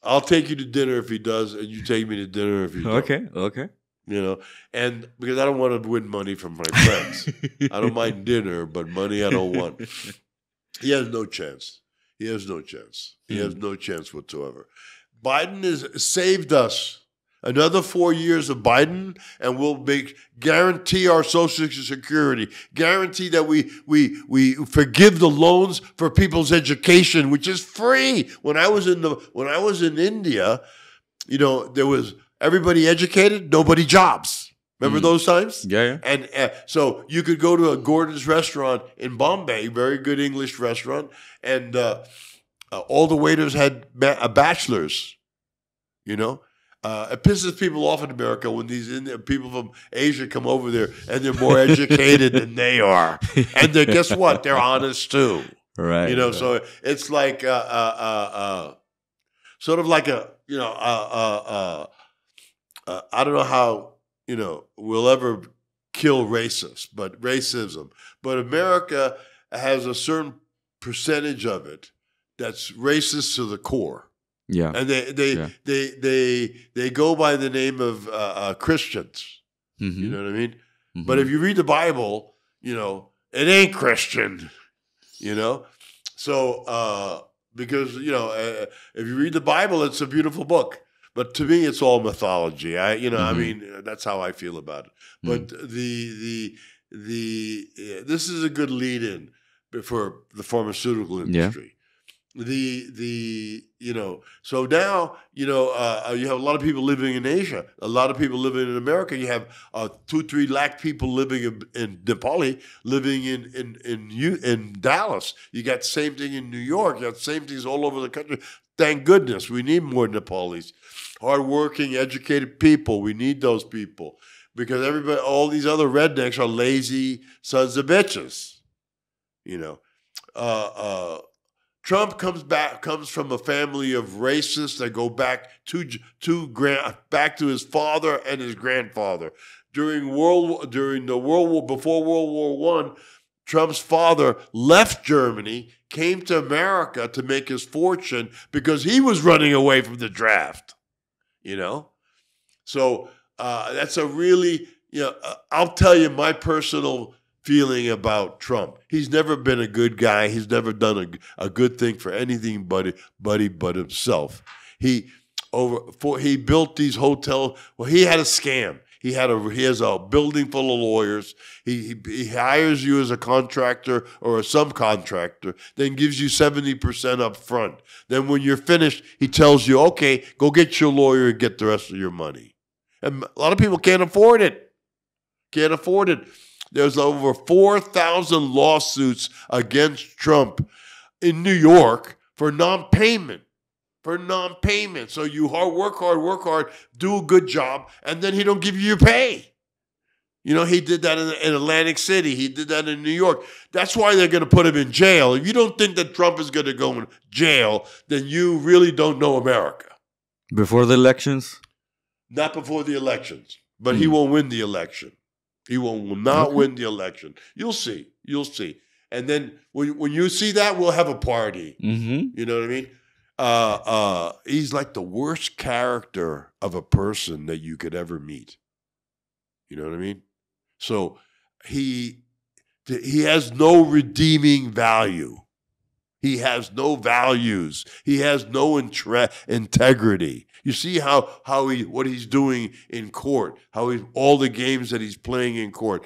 I'll take you to dinner if he does, and you take me to dinner if you don't. Okay. And because I don't want to win money from my friends. I don't mind dinner, but money I don't want. He has no chance. He has no chance whatsoever. Biden has saved us. Another 4 years of Biden, and we'll guarantee our Social Security, guarantee that we forgive the loans for people's education, which is free. When I was in India, there was everybody educated, nobody jobs. Remember those times? Yeah. And so you could go to a Gordon's restaurant in Bombay, very good English restaurant, and all the waiters had bachelors. It pisses people off in America when these people from Asia come over there and they're more educated than they are, and guess what? They're honest too. Right. So it's like sort of like I don't know how. We'll ever kill racism. But America has a certain percentage of it that's racist to the core. Yeah. And they go by the name of Christians. Mm-hmm. You know what I mean? Mm-hmm. But if you read the Bible, it ain't Christian. So because if you read the Bible, it's a beautiful book. But to me, it's all mythology. I mean, that's how I feel about it. But this is a good lead-in for the pharmaceutical industry. So now you have a lot of people living in Asia, a lot of people living in America. You have 2-3 lakh people living in Nepali, living in Dallas. You got the same thing in New York. You got the same things all over the country. Thank goodness we need more Nepalis, hardworking, educated people. We need those people because all these other rednecks are lazy sons of bitches. Trump comes from a family of racists that go back back to his father and his grandfather. Before World War I, Trump's father left Germany, came to America to make his fortune because he was running away from the draft. So that's a really I'll tell you my personal feeling about Trump. He's never been a good guy. He's never done a good thing for anything but himself. He built these hotels. Well, he had a scam. He has a building full of lawyers. He hires you as a contractor or a subcontractor, then gives you 70% up front. Then when you're finished, he tells you, okay, go get your lawyer and get the rest of your money. And a lot of people can't afford it. There's over 4,000 lawsuits against Trump in New York for non-payment. So you work hard, do a good job, and then he don't give you your pay. He did that in Atlantic City. He did that in New York. That's why they're going to put him in jail. If you don't think that Trump is going to go in jail, then you really don't know America. Before the elections? Not before the elections, but he won't win the election. He will not win the election. You'll see. And then when you see that, we'll have a party. Mm-hmm. You know what I mean? He's like the worst character of a person that you could ever meet. You know what I mean? So he has no redeeming value. He has no values. He has no integrity. You see what he's doing in court, all the games that he's playing in court.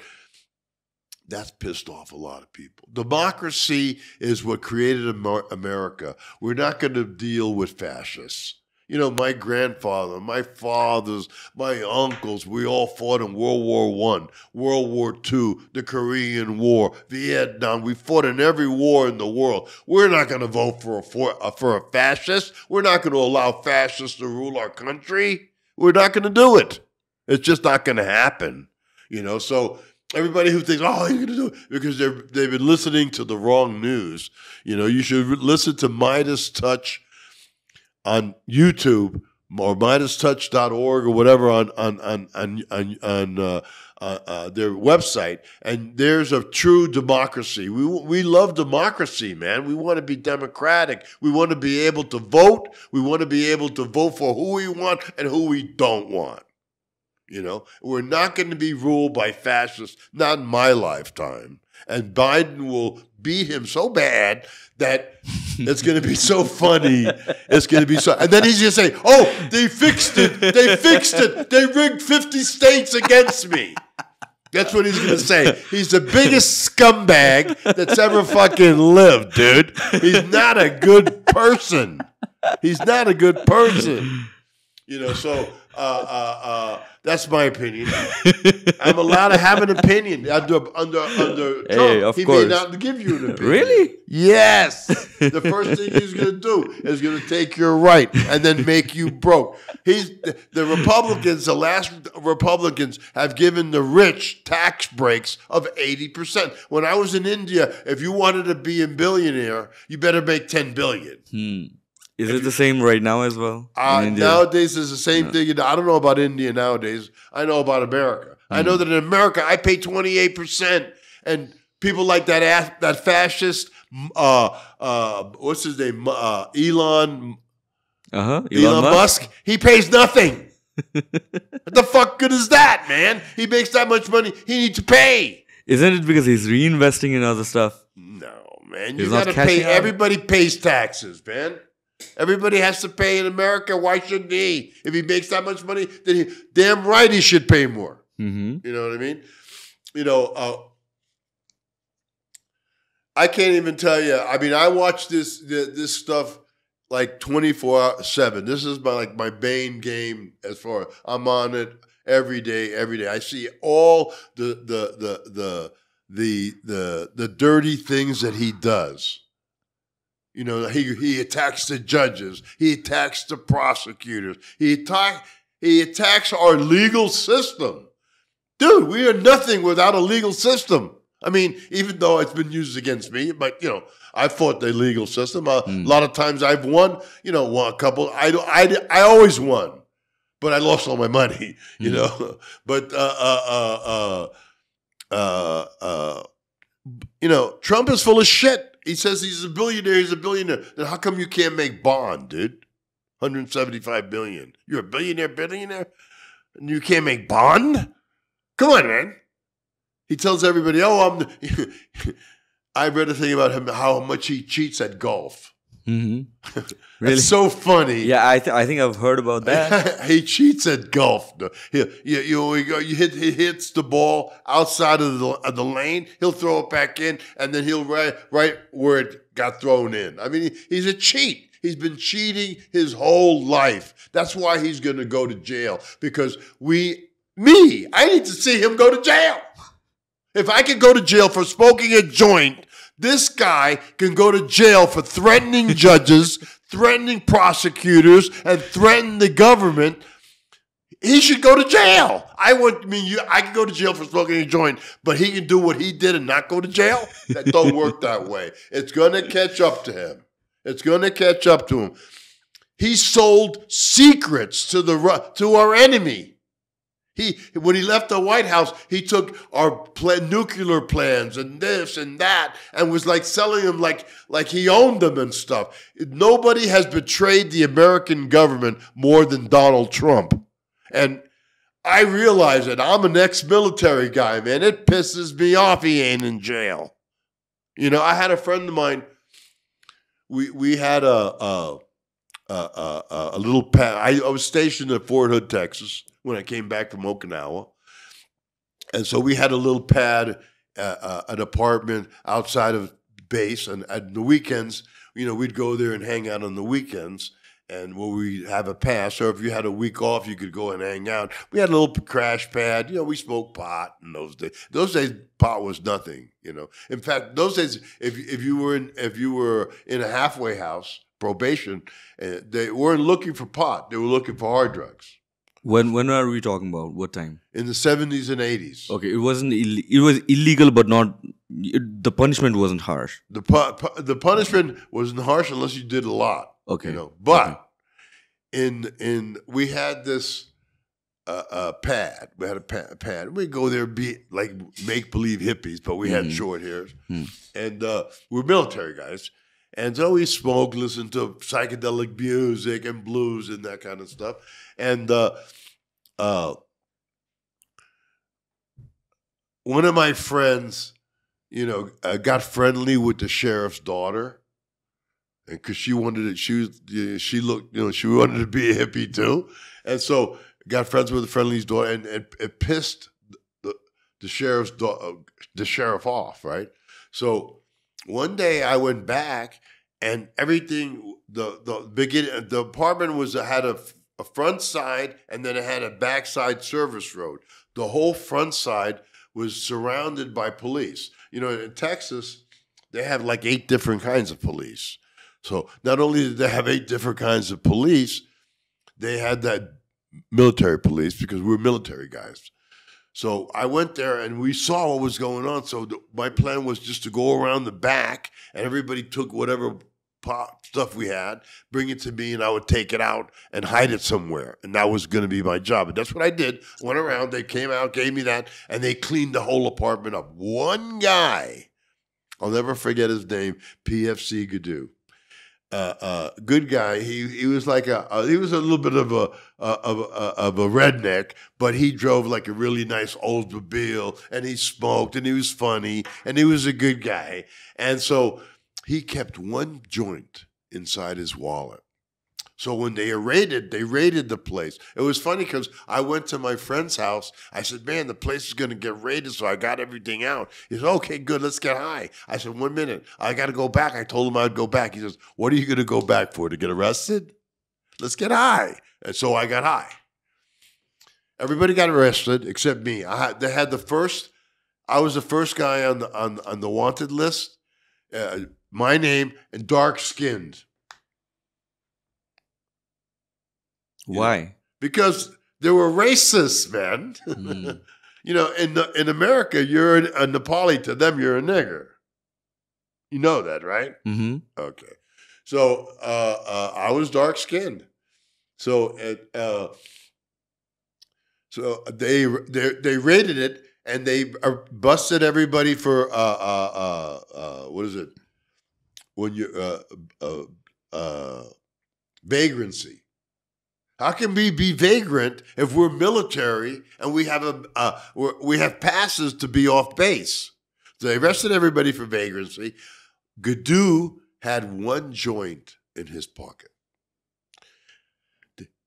That's pissed off a lot of people. Democracy is what created America. We're not going to deal with fascists. My grandfather, my fathers, my uncles, we all fought in World War I, World War II, the Korean War, Vietnam. We fought in every war in the world. We're not going to vote for a fascist. We're not going to allow fascists to rule our country. We're not going to do it. It's just not going to happen. So everybody who thinks, oh, you're going to do it, because they've been listening to the wrong news. You should listen to Midas Touch on YouTube or MidasTouch.org or whatever on their website, and there's a true democracy. We love democracy, man. We want to be democratic. We want to be able to vote. We want to be able to vote for who we want and who we don't want. We're not going to be ruled by fascists, not in my lifetime. And Biden will beat him so bad that it's going to be so funny. It's going to be and then he's going to say, oh, they fixed it. They rigged 50 states against me. That's what he's going to say. He's the biggest scumbag that's ever fucking lived, dude. He's not a good person. So that's my opinion. I'm allowed to have an opinion under Trump. Hey, of he course. may not give you an opinion. Really? Yes. The first thing he's going to do is going to take your right and then make you broke. The Republicans, the last Republicans, have given the rich tax breaks of 80%. When I was in India, if you wanted to be a billionaire, you better make $10 billion. Is it the same right now as well? Nowadays, it's the same thing. I don't know about India nowadays. I know about America. I know that in America, I pay 28%. And people like that fascist, what's his name? Elon Musk, he pays nothing. What the fuck good is that, man? He makes that much money. He needs to pay. Isn't it because he's reinvesting in other stuff? No, man. You got to pay. Everybody pays taxes, man. Everybody has to pay in America. Why shouldn't he? If he makes that much money, then damn right he should pay more. Mm-hmm. You know what I mean? I can't even tell you. I mean, I watch this stuff like 24/7. This is my main game as far as I'm on it every day. I see all the dirty things that he does. You know, he attacks the judges. He attacks the prosecutors. He attacks our legal system. Dude, we are nothing without a legal system. I mean, even though it's been used against me, but, you know, I fought the legal system. A lot of times I've won, you know, won a couple. I always won, but I lost all my money, you know. But, you know, Trump is full of shit. He says he's a billionaire. He's a billionaire. Then how come you can't make bond, dude? 175 billion. You're a billionaire, and you can't make bond? Come on, man. He tells everybody, "Oh, I read a thing about him, how much he cheats at golf." Really? It's so funny. Yeah, I think I've heard about that. He cheats at golf. He hits the ball outside of the lane. He'll throw it back in, and then he'll right where it got thrown in. I mean, he's a cheat. He's been cheating his whole life. That's why he's going to go to jail, because I need to see him go to jail. If I could go to jail for smoking a joint, this guy can go to jail for threatening judges, threatening prosecutors, and threatening the government. He should go to jail. I could go to jail for smoking a joint, but he can do what he did and not go to jail? That don't work that way. It's going to catch up to him. It's going to catch up to him. He sold secrets to our enemy. When he left the White House, he took our nuclear plans and this and that and was like selling them like he owned them and stuff. Nobody has betrayed the American government more than Donald Trump. And I realize it. I'm an ex-military guy, man. It pisses me off he ain't in jail. You know, I had a friend of mine. We had a little pad. I was stationed at Fort Hood, Texas, when I came back from Okinawa. And so we had a little pad, an apartment outside of base. And at the weekends, you know, we'd go there and hang out on the weekends. And when we have a pass, or if you had a week off, you could go and hang out. We had a little crash pad. You know, we smoked pot in those days. Those days, pot was nothing. You know, in fact, those days, if you were in a halfway house, probation, they weren't looking for pot. They were looking for hard drugs. When are we talking about? What time? In the 70s and 80s. Okay, it was illegal, but not. The punishment wasn't harsh. The punishment wasn't harsh unless you did a lot. Okay, you know. But we had this pad. We had a pad. We'd go there, be like make believe hippies, but we had short hairs, and we're military guys. And so we smoked, listened to psychedelic music and blues and that kind of stuff. And one of my friends, you know, got friendly with the sheriff's daughter, and because she wanted it, she looked, you know, she wanted to be a hippie too, and so got friends with the friendly's daughter, and it pissed the sheriff off, right? So one day I went back, and everything, the apartment had a front side, and then it had a backside service road. The whole front side was surrounded by police. You know, in Texas, they have like 8 different kinds of police. So not only did they have 8 different kinds of police, they had that military police, because we were military guys. So I went there and we saw what was going on. So my plan was just to go around the back, and everybody took whatever pot stuff we had, bring it to me, and I would take it out and hide it somewhere. And that was going to be my job. And that's what I did. Went around, they came out, gave me that, and they cleaned the whole apartment up. One guy, I'll never forget his name, PFC Gadoo. Good guy. He was like he was a little bit of a redneck, but he drove like a really nice Oldsmobile, and he smoked, and he was funny, and he was a good guy. And so he kept one joint inside his wallet. So when they raided the place. It was funny because I went to my friend's house. I said, man, the place is going to get raided, so I got everything out. He said, okay, good, let's get high. I said, 1 minute, I got to go back. I told him I'd go back. He says, what are you going to go back for, to get arrested? Let's get high. And so I got high. Everybody got arrested except me. I was the first guy on the wanted list. My name, and dark-skinned. Why? Because they were racists, man. You know, in America, you're a Nepali. To them, you're a nigger. You know that, right? Mm-hmm. Okay. So I was dark-skinned. So they raided it, and they busted everybody for what is it? When you vagrancy. How can we be vagrant if we're military and we have passes to be off base? So they arrested everybody for vagrancy. Gadoo had one joint in his pocket.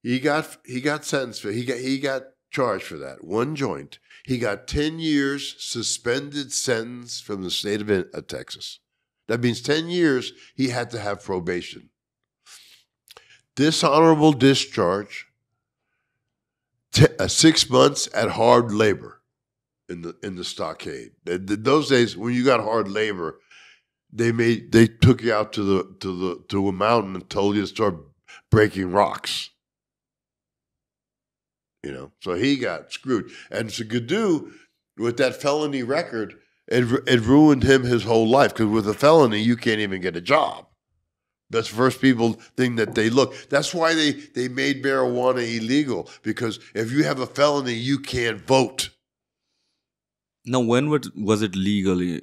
He got sentenced for he got charged for that one joint. He got 10 years suspended sentence from the state of Texas. That means 10 years he had to have probation. Dishonorable discharge, 6 months at hard labor in the stockade. Those days, when you got hard labor, they took you out to a mountain and told you to start breaking rocks. You know, so he got screwed. And so Gadoo, with that felony record, it ruined him his whole life, because with a felony, you can't even get a job. That's the first thing that they look. That's why they made marijuana illegal, because if you have a felony, you can't vote. Now, when was it legal?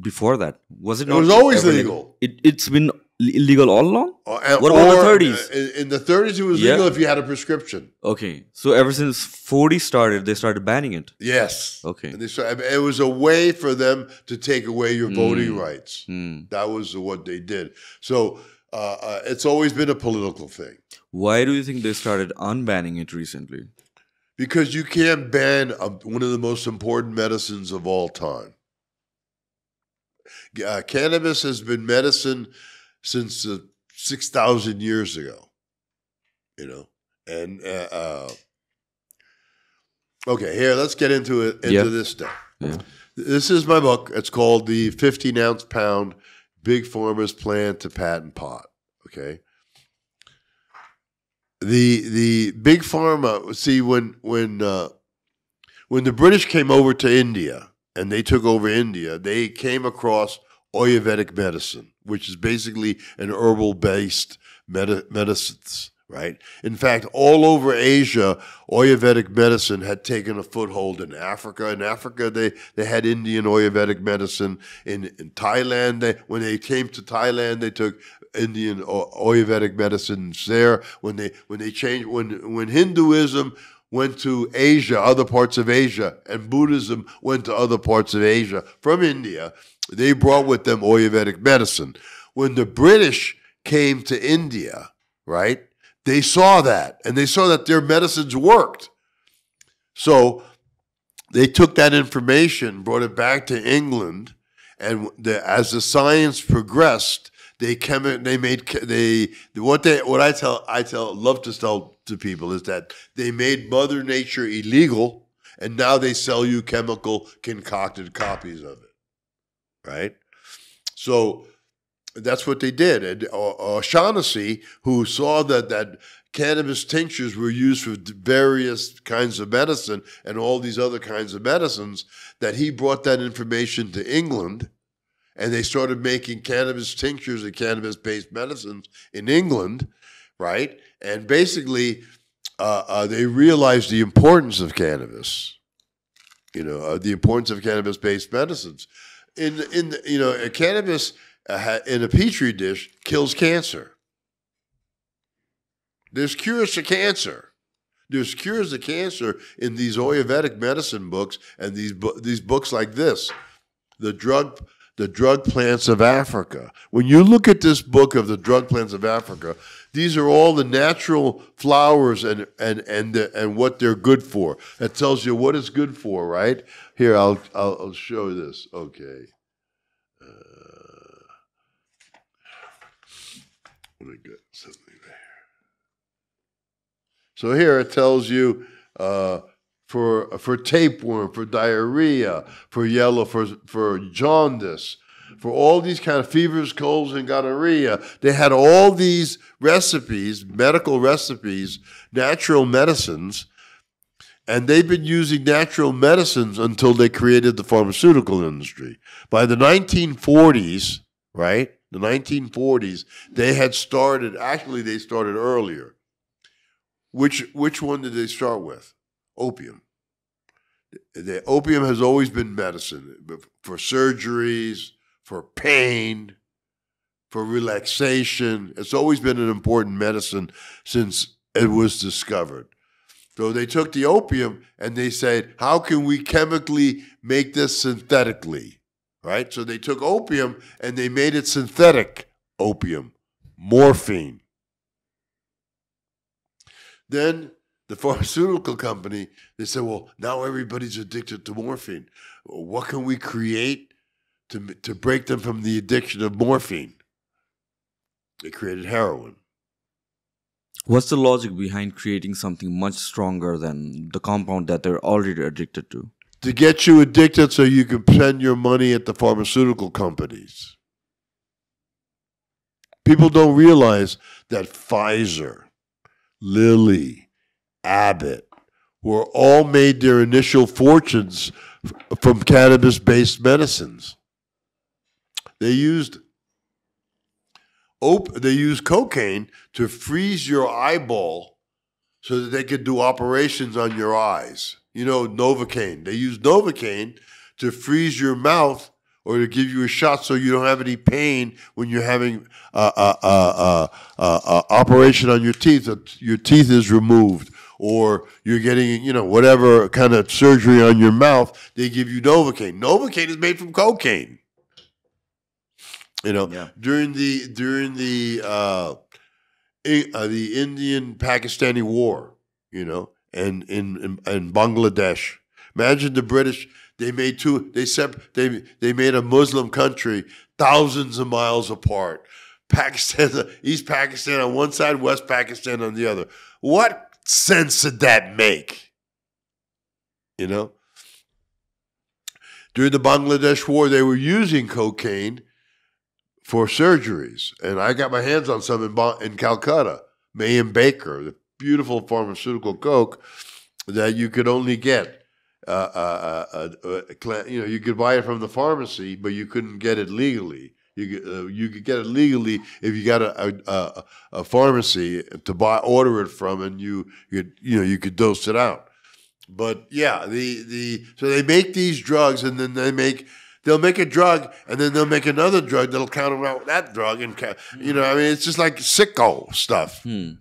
Before that, was it? It was always legal. It's been illegal all along. What about the 30s? In the 30s, it was legal if you had a prescription. Okay, so ever since 40 started, they started banning it. Yes. Okay. And it was a way for them to take away your voting rights. That was what they did. So it's always been a political thing. Why do you think they started unbanning it recently? Because you can't ban one of the most important medicines of all time. Cannabis has been medicine since 6,000 years ago, you know. And okay, here, let's get into this stuff. Yeah. This is my book. It's called The 15-Ounce Pound: Big Pharma's Plan to Patent Pot. Okay. The big pharma. See, when the British came over to India and they took over India, they came across Ayurvedic medicine, which is basically an herbal-based medicines, right? In fact, all over Asia, Ayurvedic medicine had taken a foothold in Africa. In Africa, they had Indian Ayurvedic medicine. In Thailand, when they came to Thailand, they took Indian Ayurvedic medicine there. When Hinduism went to Asia, other parts of Asia, and Buddhism went to other parts of Asia from India, they brought with them Ayurvedic medicine. When the British came to India, right, they saw that, and they saw that their medicines worked. So they took that information, brought it back to England, and as the science progressed, love to tell to people is that they made Mother Nature illegal, and now they sell you chemical concocted copies of it. Right? So that's what they did. And O'Shaughnessy, who saw that cannabis tinctures were used for various kinds of medicine and all these other kinds of medicines, that he brought that information to England, and they started making cannabis tinctures and cannabis-based medicines in England, right? And basically, they realized the importance of cannabis, the importance of cannabis-based medicines. Cannabis in a petri dish kills cancer. There's cures to cancer. There's cures to cancer in these Ayurvedic medicine books and these books like this, the drug the drug plants of Africa. When you look at this book of the drug plants of Africa, these are all the natural flowers and what they're good for. It tells you what it's good for, right? Here, I'll show this. Okay. Let me get something there. So here it tells you for tapeworm, for diarrhea, for yellow, for jaundice, for all these kind of fevers, colds, and gonorrhea. They had all these recipes, medical recipes, natural medicines, and they've been using natural medicines until they created the pharmaceutical industry. By the 1940s, right? The 1940s, they had started, actually they started earlier. Which one did they start with? Opium. The opium has always been medicine for surgeries, for pain, for relaxation. It's always been an important medicine since it was discovered. So they took the opium and they said, how can we chemically make this synthetically? Right? So they took opium and they made it synthetic opium, morphine. Then the pharmaceutical company, they said, well, now everybody's addicted to morphine. What can we create to break them from the addiction of morphine? They created heroin. What's the logic behind creating something much stronger than the compound that they're already addicted to? To get you addicted so you can spend your money at the pharmaceutical companies. People don't realize that Pfizer, Lilly, Abbott were all made their initial fortunes from cannabis-based medicines. They used cocaine to freeze your eyeball so that they could do operations on your eyes. You know, Novocaine. They use Novocaine to freeze your mouth or to give you a shot so you don't have any pain when you're having operation on your teeth. Your teeth is removed, or you're getting, whatever kind of surgery on your mouth. They give you Novocaine. Novocaine is made from cocaine. During the Indian-Pakistani War, and in Bangladesh. Imagine the British. They made they made a Muslim country thousands of miles apart. Pakistan, East Pakistan on one side, West Pakistan on the other. What sense did that make? During the Bangladesh War, they were using cocaine for surgeries, and I got my hands on some in Calcutta. May and Baker, the beautiful pharmaceutical coke that you could only get. You could buy it from the pharmacy, but you couldn't get it legally. You could get it legally if you got a pharmacy to order it from, and you could dose it out. But yeah, so they make these drugs, and then they'll make a drug, and then they'll make another drug that'll counteract that drug, and it's just like sicko stuff. And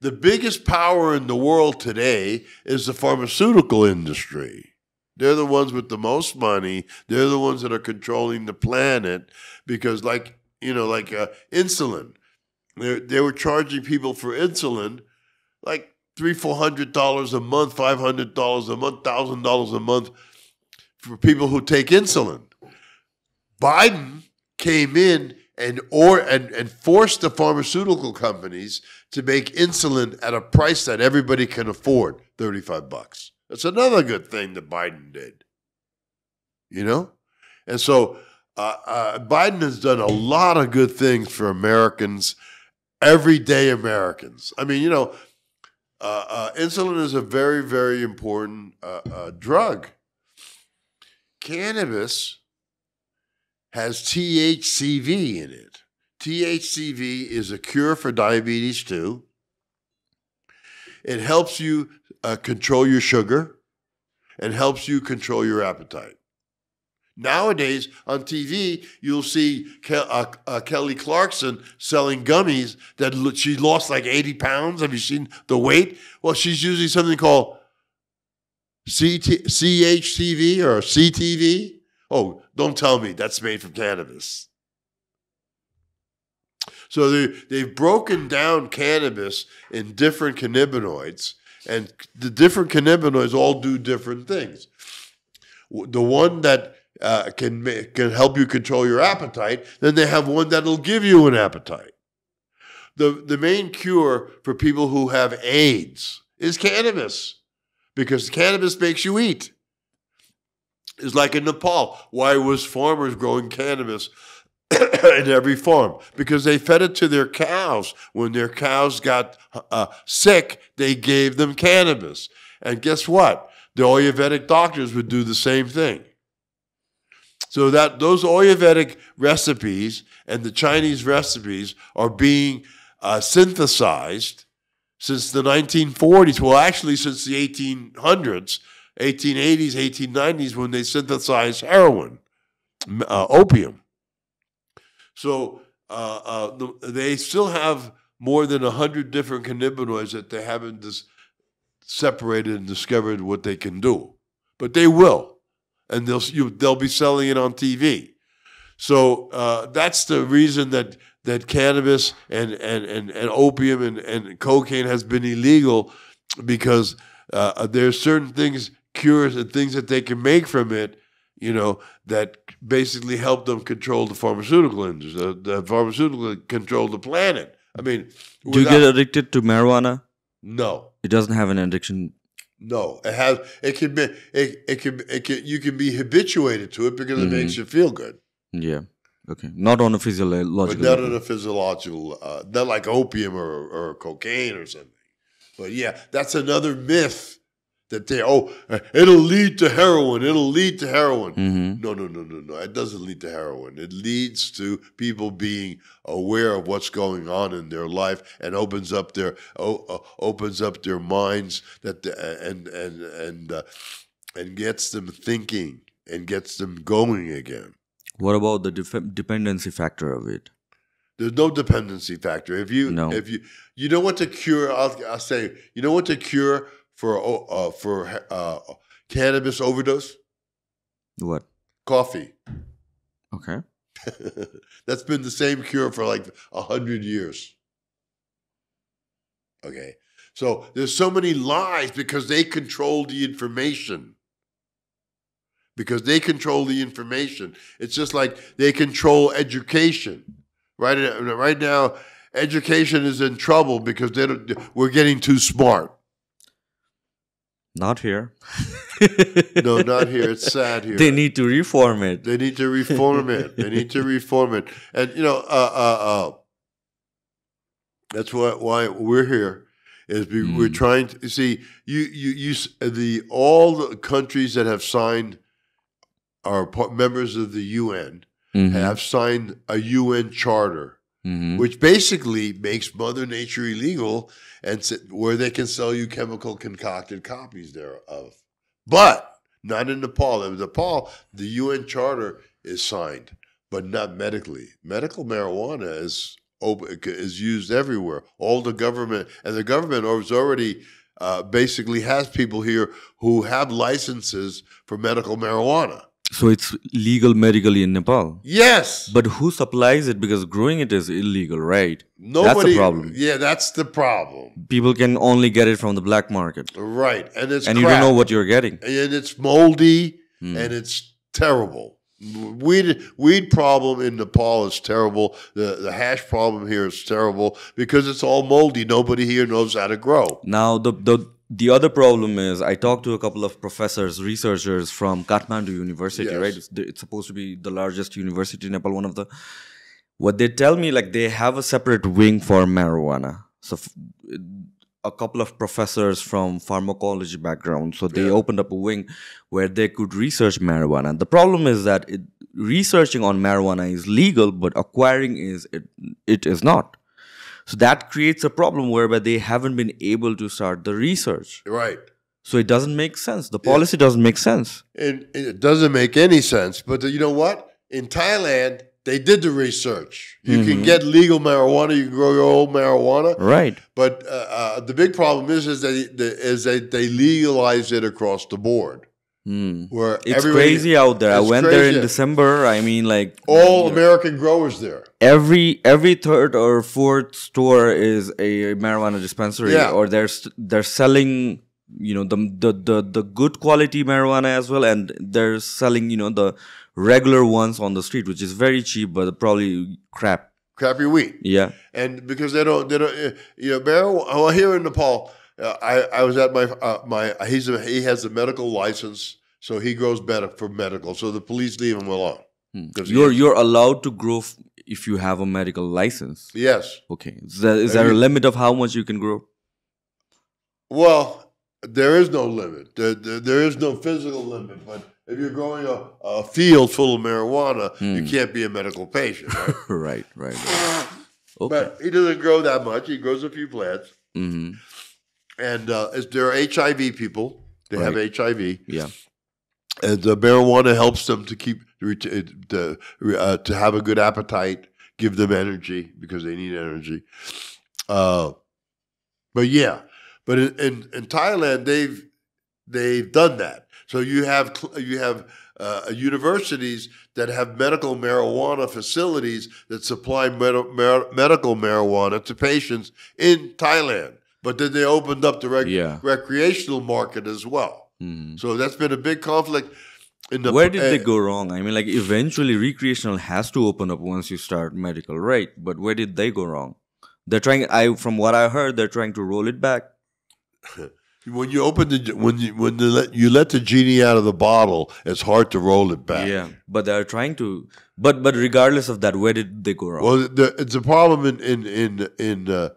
the biggest power in the world today is the pharmaceutical industry. They're the ones with the most money. They're the ones that are controlling the planet because, insulin. They were charging people for insulin like $300-400 a month, $500 a month, $1,000 a month for people who take insulin. Biden came in and forced the pharmaceutical companies to make insulin at a price that everybody can afford, $35. That's another good thing that Biden did. And so Biden has done a lot of good things for Americans, everyday Americans. I mean, insulin is a very, very important drug. Cannabis has THCV in it. THCV is a cure for diabetes too. It helps you control your sugar and helps you control your appetite. Nowadays, on TV, you'll see Kelly Clarkson selling gummies that she lost like 80 pounds. Have you seen the weight? Well, she's using something called CHTV or CTV, Oh, don't tell me that's made from cannabis. So they've broken down cannabis in different cannabinoids, and the different cannabinoids all do different things. The one that can help you control your appetite, then they have one that'll give you an appetite. The main cure for people who have AIDS is cannabis, because cannabis makes you eat. It's like in Nepal. Why was farmers growing cannabis in every farm? Because they fed it to their cows. When their cows got sick, they gave them cannabis. And guess what? The Ayurvedic doctors would do the same thing. So that those Ayurvedic recipes and the Chinese recipes are being synthesized since the 1940s. Well, actually, since the 1800s, 1880s, 1890s, when they synthesized heroin, opium. So they still have more than 100 different cannabinoids that they haven't separated and discovered what they can do. But they will, and they'll be selling it on TV. So that's the reason that cannabis and opium and cocaine has been illegal, because there's certain things, cures and things that they can make from it, that basically help them control the pharmaceutical industry. The pharmaceutical control the planet. I mean, do you get addicted to marijuana? No, it doesn't have an addiction. No, it has. It can be. You can be habituated to it because it makes you feel good. Yeah. Okay. Not on a physiological. But not on a physiological. Not like opium or cocaine or something. But yeah, that's another myth that it'll lead to heroin. It'll lead to heroin. No. It doesn't lead to heroin. It leads to people being aware of what's going on in their life and opens up their minds and gets them thinking and gets them going again. What about the dependency factor of it? There's no dependency factor. If you know what the cure, I'll say, you know what the cure for cannabis overdose? What? Coffee. Okay. That's been the same cure for like 100 years. Okay. So there's so many lies because they control the information. It's just like they control education. Right now, education is in trouble because we're getting too smart. Not here. No, not here. It's sad here. They need to reform it. And that's why we're here. We're trying to see all the countries that have signed, are members of the UN, have signed a UN charter, which basically makes Mother Nature illegal, and where they can sell you chemical concocted copies thereof. But not in Nepal. In Nepal, the UN charter is signed, but not medically. Medical marijuana is used everywhere. The government is already basically has people here who have licenses for medical marijuana. So it's legal medically in Nepal? Yes. But who supplies it? Because growing it is illegal, right? Nobody. That's the problem. Yeah, that's the problem. People can only get it from the black market. Right. And you don't know what you're getting. And it's moldy and it's terrible. Weed problem in Nepal is terrible. The hash problem here is terrible because it's all moldy. Nobody here knows how to grow. Now, the other problem is, I talked to a couple of professors, researchers from Kathmandu University, right? It's supposed to be the largest university in Nepal, what they tell me, like, they have a separate wing for marijuana. So a couple of professors from pharmacology background, so they opened up a wing where they could research marijuana. The problem is that researching on marijuana is legal, but acquiring it is not. So that creates a problem whereby they haven't been able to start the research. Right. So it doesn't make sense. The policy doesn't make sense. And it doesn't make any sense. But you know what? In Thailand, they did the research. You can get legal marijuana. You can grow your own marijuana. Right. But the big problem is that they legalize it across the board. Where It's crazy out there. I went there in December. I mean, like all American growers there. Every third or fourth store is a marijuana dispensary, or they're selling, you know, the good quality marijuana as well, and they're selling, you know, the regular ones on the street, which is very cheap, but probably crappy weed. Yeah, and because they don't, you know, marijuana. Well, here in Nepal, I was at he has a medical license, so he grows for medical. So the police leave him alone. You're allowed to grow if you have a medical license. Yes. Okay. Is there a limit of how much you can grow? Well, there is no limit. There is no physical limit. But if you're growing a field full of marijuana, you can't be a medical patient, right? right. Okay. But he doesn't grow that much. He grows a few plants. And there are HIV people. They have HIV. Yeah. And marijuana helps them to keep to have a good appetite, give them energy because they need energy. But in Thailand they've done that. So you have universities that have medical marijuana facilities that supply medical marijuana to patients in Thailand. But then they opened up the recreational market as well. So that's been a big conflict. Where did they go wrong? I mean, like, eventually recreational has to open up once you start medical, right? But where did they go wrong? They're trying. From what I heard, they're trying to roll it back. When you open you let the genie out of the bottle, it's hard to roll it back. Yeah, but they're trying to. But regardless of that, where did they go wrong? Well, it's a problem in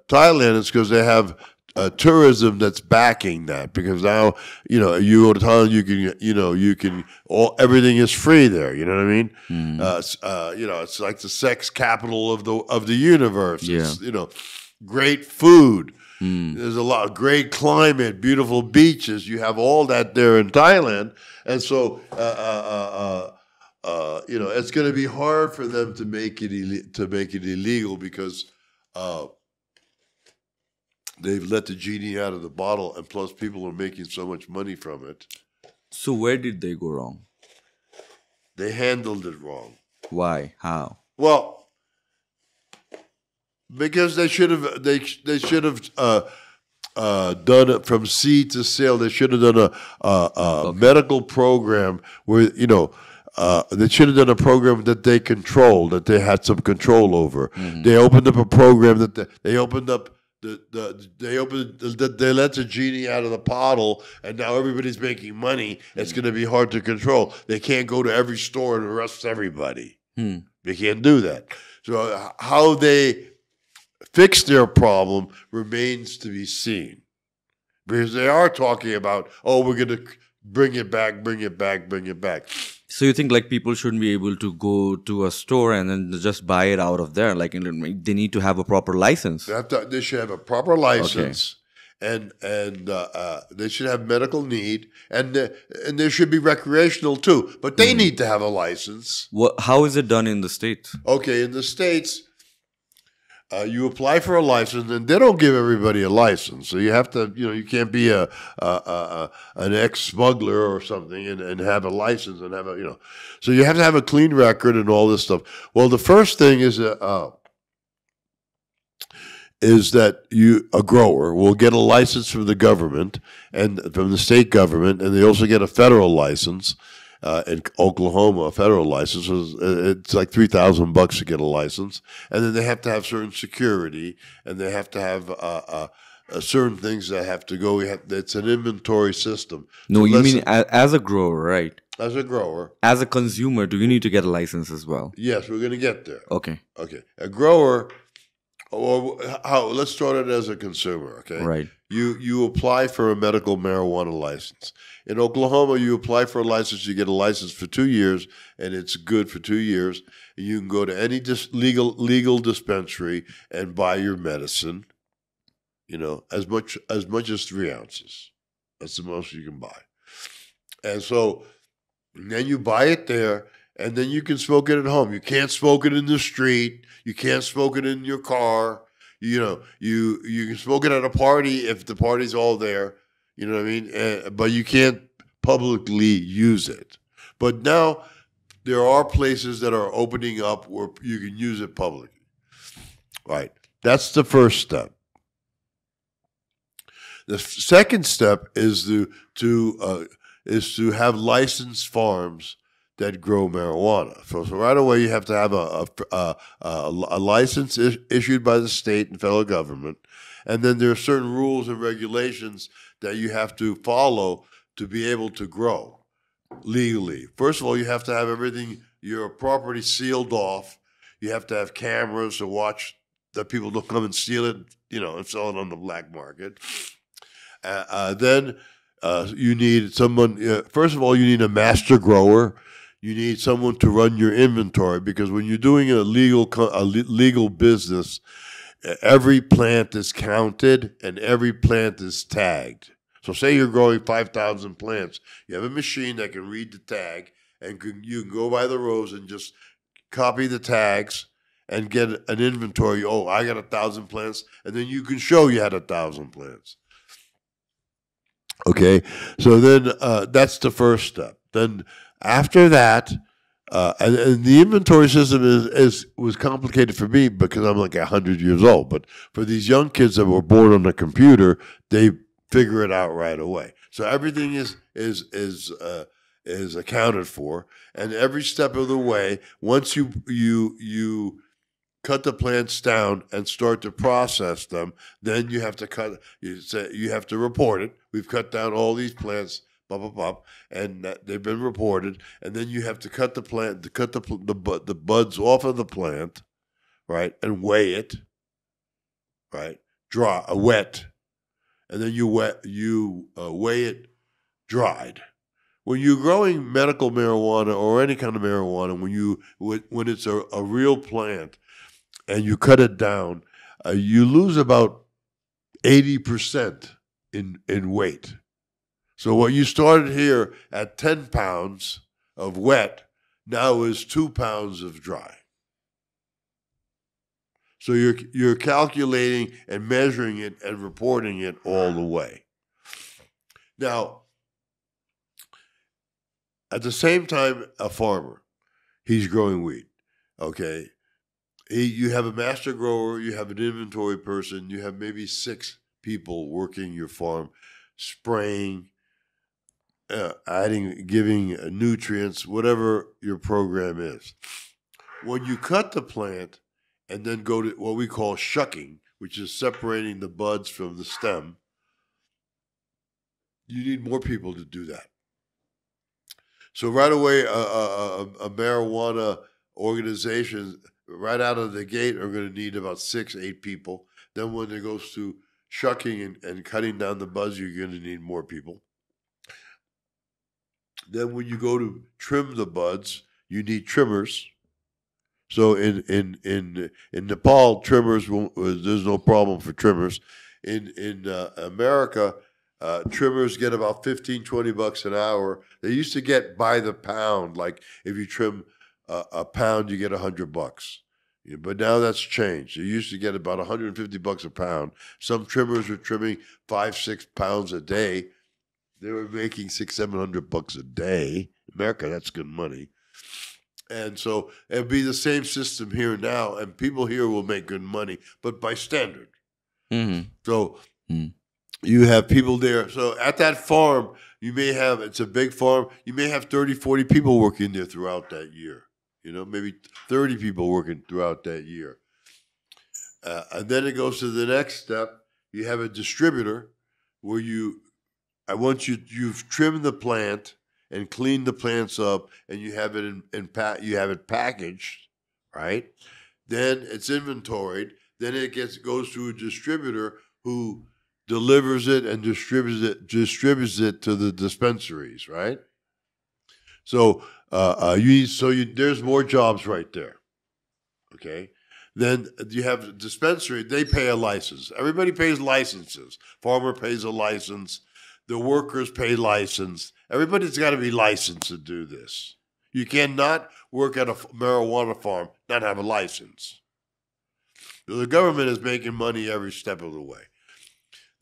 Thailand. It's because they have tourism that's backing that, because now, you know, you go to Thailand, everything is free there. You know what I mean? You know, it's like the sex capital of the universe. Yeah. It's, you know, great food. There's a lot of great climate, beautiful beaches. You have all that there in Thailand, and so you know, it's going to be hard for them to make it illegal because they've let the genie out of the bottle, and plus people are making so much money from it. So where did they go wrong? They handled it wrong. Why? How? Well, because they should have done it from seed to sale. They should have done a medical program where, you know, they should have done a program that they controlled, that they had some control over. They opened up a program that they let the genie out of the bottle, and now everybody's making money. It's going to be hard to control. They can't go to every store and arrest everybody. They can't do that. So how they fix their problem remains to be seen, because they are talking about, we're going to bring it back. So you think, like, people shouldn't be able to go to a store and then just buy it out of there? Like, they need to have a proper license. They should have a proper license, and they should have medical need, and there should be recreational too. But they need to have a license. How is it done in the States? Okay, in the States, you apply for a license, and they don't give everybody a license. So you have to, you know, you can't be an ex-smuggler or something and have a license and have a, you know. So you have to have a clean record and all this stuff. Well, the first thing is that a grower will get a license from the government and from the state government, and they also get a federal license. In Oklahoma, a federal license, it's like $3,000 to get a license, and then they have to have certain security, and they have to have certain things that have to go. It's an inventory system. No, so you mean as a grower, right? As a grower. As a consumer, do you need to get a license as well? Yes, we're going to get there. Okay. A grower. Let's start it as a consumer, okay? Right. You apply for a medical marijuana license. In Oklahoma, you apply for a license, you get a license for 2 years, and it's good for 2 years. You can go to any legal dispensary and buy your medicine, you know, as much as 3 ounces. That's the most you can buy. And so then you buy it there, and then you can smoke it at home. You can't smoke it in the street. You can't smoke it in your car. You know, you can smoke it at a party if the party's all there. You know what I mean? But you can't publicly use it. But now there are places that are opening up where you can use it publicly. Right. That's the first step. The second step is to have licensed farms that grow marijuana. So right away you have to have a license issued by the state and federal government, and then there are certain rules and regulations that you have to follow to be able to grow legally. First of all, you have to have everything, your property sealed off. You have to have cameras to watch that people don't come and steal it, and sell it on the black market. Then you need someone. First of all, you need a master grower. You need someone to run your inventory, because when you're doing a legal business, every plant is counted and every plant is tagged. So say you're growing 5,000 plants. You have a machine that can read the tag, and you can go by the rows and just copy the tags and get an inventory. Oh, I got 1,000 plants, and then you can show you had 1,000 plants. Okay, so then that's the first step. Then after that, and the inventory system was complicated for me because I'm like 100 years old. But for these young kids that were born on a computer, they figure it out right away. So everything is accounted for, and every step of the way, once you cut the plants down and start to process them, then you have to you have to report it. We've cut down all these plants, blah blah blah, and they've been reported. And then you have to cut the buds off of the plant, right, and weigh it, right, wet, and then you weigh it dried. When you're growing medical marijuana or any kind of marijuana, when it's a real plant and you cut it down, you lose about 80% in weight. So what you started here at 10 pounds of wet now is 2 pounds of dry. So you're calculating and measuring it and reporting it all the way. Now, at the same time, a farmer, he's growing weed, okay? You have a master grower, you have an inventory person, you have maybe 6 people working your farm, spraying, giving nutrients, whatever your program is. When you cut the plant and then go to what we call shucking, which is separating the buds from the stem, you need more people to do that. So right away, a marijuana organization, right out of the gate, are going to need about 6-8 people. Then when it goes to shucking and cutting down the buds, you're going to need more people. Then when you go to trim the buds, you need trimmers. So in Nepal, trimmers there's no problem for trimmers. In America, trimmers get about $15-20 an hour. They used to get by the pound, like if you trim a pound, you get $100. But now that's changed. You used to get about $150 a pound. Some trimmers were trimming 5-6 pounds a day. They were making $600-700 a day. America, that's good money. And so it'd be the same system here now, and people here will make good money, but by standard. Mm-hmm. So you have people there. So at that farm, you may have, it's a big farm, you may have 30-40 people working there throughout that year. Maybe 30 people working throughout that year. And then it goes to the next step. You have a distributor where once you've trimmed the plant and cleaned the plants up, and you have it you have it packaged, right? Then it's inventoried. Then it goes to a distributor who delivers it and distributes it to the dispensaries, right? So there's more jobs right there. Okay. Then you have a dispensary. They pay a license. Everybody pays licenses. Farmer pays a license. The workers pay license. Everybody's got to be licensed to do this. You cannot work at a marijuana farm not have a license. The government is making money every step of the way.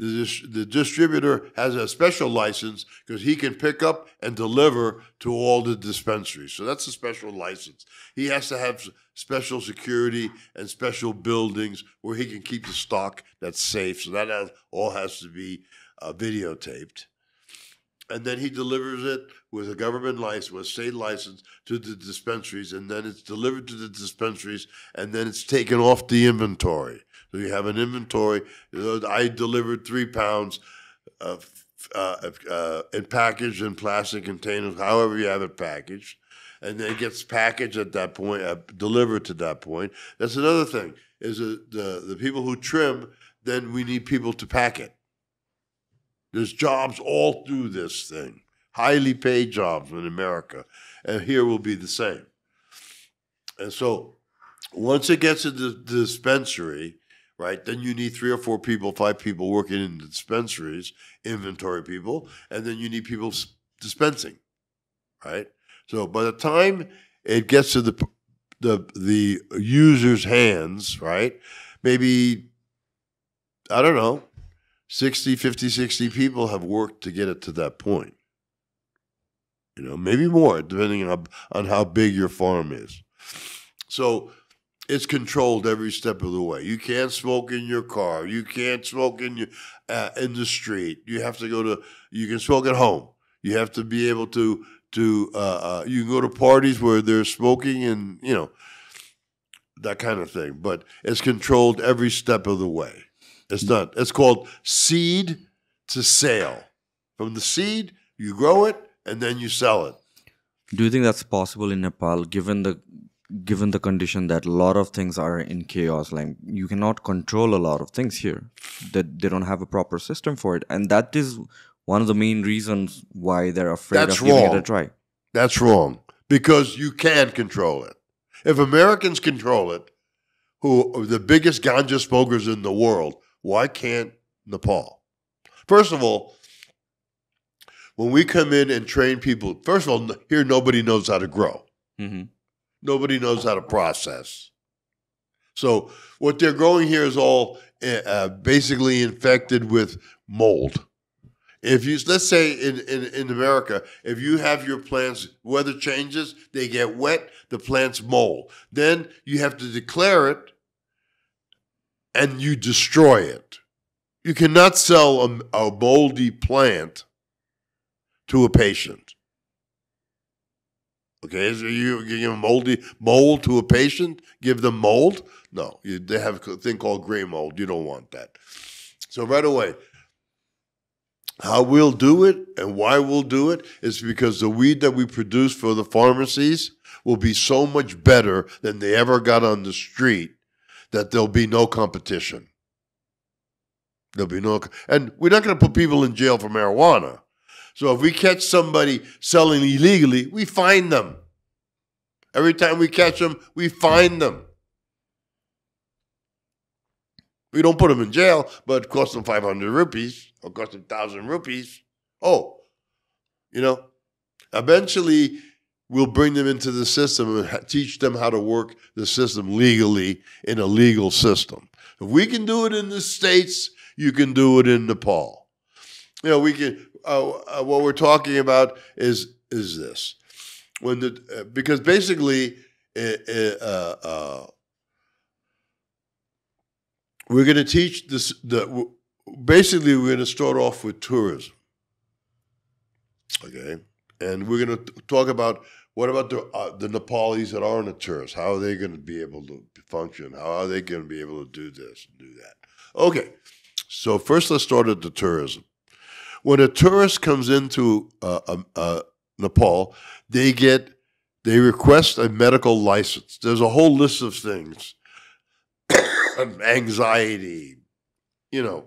The distributor has a special license because he can pick up and deliver to all the dispensaries. So that's a special license. He has to have special security and special buildings where he can keep the stock that's safe. So that all has to be videotaped. And then he delivers it with a government license, with a state license to the dispensaries, and then it's delivered to the dispensaries, and then it's taken off the inventory. So you have an inventory. I delivered 3 pounds and packaged in plastic containers, however you have it packaged. And then it gets packaged at that point, delivered to that point. That's another thing, is the people who trim, then we need people to pack it. There's jobs all through this thing, highly paid jobs in America. And here will be the same. And so once it gets to the dispensary, right, then you need 3 or 4 people, 5 people working in the dispensaries, inventory people, and then you need people dispensing, right? So by the time it gets to the user's hands, right, maybe, I don't know, 60 people have worked to get it to that point. You know, maybe more, depending on how big your farm is. So it's controlled every step of the way. You can't smoke in your car. You can't smoke in the street. You have to you can smoke at home. You have to be able to you can go to parties where they're smoking and, you know, that kind of thing. But it's controlled every step of the way. It's called seed to sale. From the seed, you grow it, and then you sell it. Do you think that's possible in Nepal, given the condition that a lot of things are in chaos? Like, you cannot control a lot of things here. That they don't have a proper system for it. And that is one of the main reasons why they're afraid of giving it a try. That's wrong. Because you can control it. If Americans control it, who are the biggest ganja smokers in the world, why can't Nepal? First of all, when we come in and train people, first of all, here nobody knows how to grow. Mm-hmm. Nobody knows how to process. So what they're growing here is all basically infected with mold. If you, let's say in America, if you have your plants, weather changes, they get wet, the plants mold. Then you have to declare it and you destroy it. You cannot sell a moldy plant to a patient. Okay, so you give mold to a patient? Give them mold? No, they have a thing called gray mold. You don't want that. So right away, how we'll do it and why we'll do it is because the weed that we produce for the pharmacies will be so much better than they ever got on the street that there'll be no competition. There'll be no, and we're not going to put people in jail for marijuana. So if we catch somebody selling illegally, we fine them. Every time we catch them, we fine them. We don't put them in jail, but it costs them 500 rupees or costs them 1,000 rupees. Oh, you know, eventually we'll bring them into the system and teach them how to work the system legally in a legal system. If we can do it in the States, you can do it in Nepal. You know, we can. What we're talking about is this, because basically we're going to teach this. Basically, we're going to start off with tourism, okay, and we're going to talk about what about the Nepalis that aren't a tourist. How are they going to be able to function? How are they going to be able to do this and do that? Okay, so first let's start at the tourism. When a tourist comes into Nepal, they request a medical license. There's a whole list of things, anxiety, you know,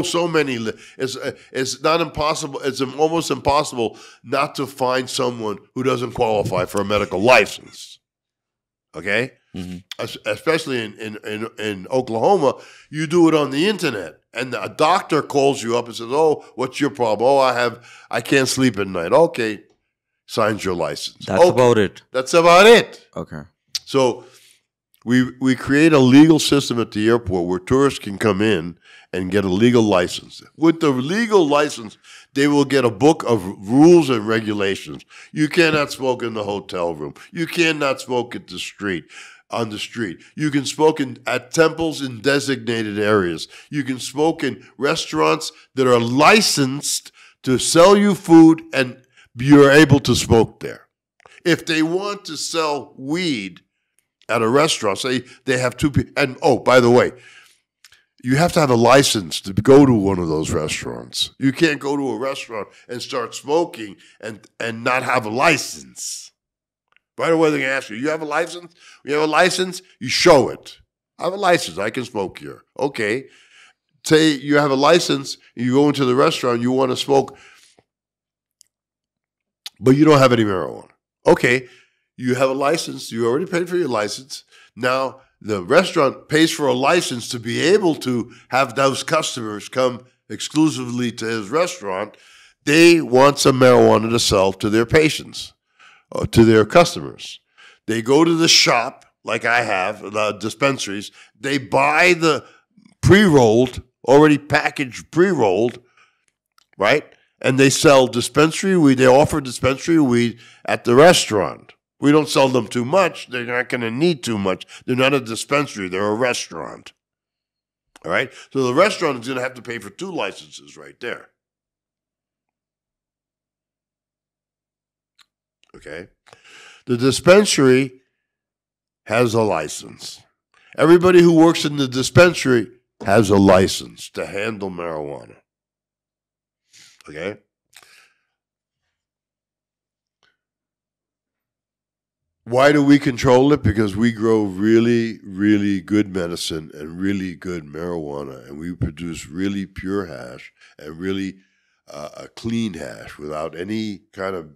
so many. It's not impossible. It's almost impossible not to find someone who doesn't qualify for a medical license. Okay, especially in Oklahoma, you do it on the internet. And a doctor calls you up and says, "Oh, what's your problem? Oh, I can't sleep at night." Okay, signs your license. That's about it. That's about it. Okay. So We create a legal system at the airport where tourists can come in and get a legal license. With the legal license, they will get a book of rules and regulations. You cannot smoke in the hotel room. You cannot smoke at the street. On the street. You can smoke at temples in designated areas. You can smoke in restaurants that are licensed to sell you food, and you're able to smoke there. If they want to sell weed at a restaurant, say they have two people, and oh, by the way, you have to have a license to go to one of those restaurants. You can't go to a restaurant and start smoking and not have a license. Right away, they're going to ask you, you have a license? You have a license? You show it. I have a license. I can smoke here. Okay. Say you have a license, you go into the restaurant, you want to smoke, but you don't have any marijuana. Okay. You have a license. You already paid for your license. Now, the restaurant pays for a license to be able to have those customers come exclusively to his restaurant. They want some marijuana to sell to their patients. To their customers. They go to the shop, like I have, the dispensaries. They buy the pre-rolled, already packaged pre-rolled, right? And they sell dispensary weed. They offer dispensary weed at the restaurant. We don't sell them too much. They're not going to need too much. They're not a dispensary. They're a restaurant. All right? So the restaurant is going to have to pay for 2 licenses right there. Okay. The dispensary has a license. Everybody who works in the dispensary has a license to handle marijuana. Okay. Why do we control it? Because we grow really, really good medicine and really good marijuana, and we produce really pure hash and really a clean hash without any kind of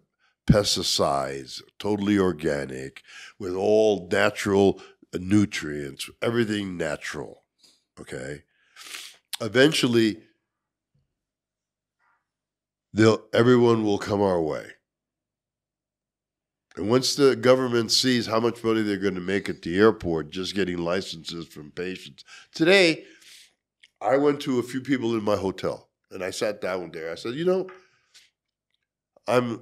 pesticides, totally organic, with all natural nutrients, everything natural, okay? Eventually, everyone will come our way. And once the government sees how much money they're going to make at the airport just getting licenses from patients. Today, I went to a few people in my hotel, and I sat down there. I said, you know, I'm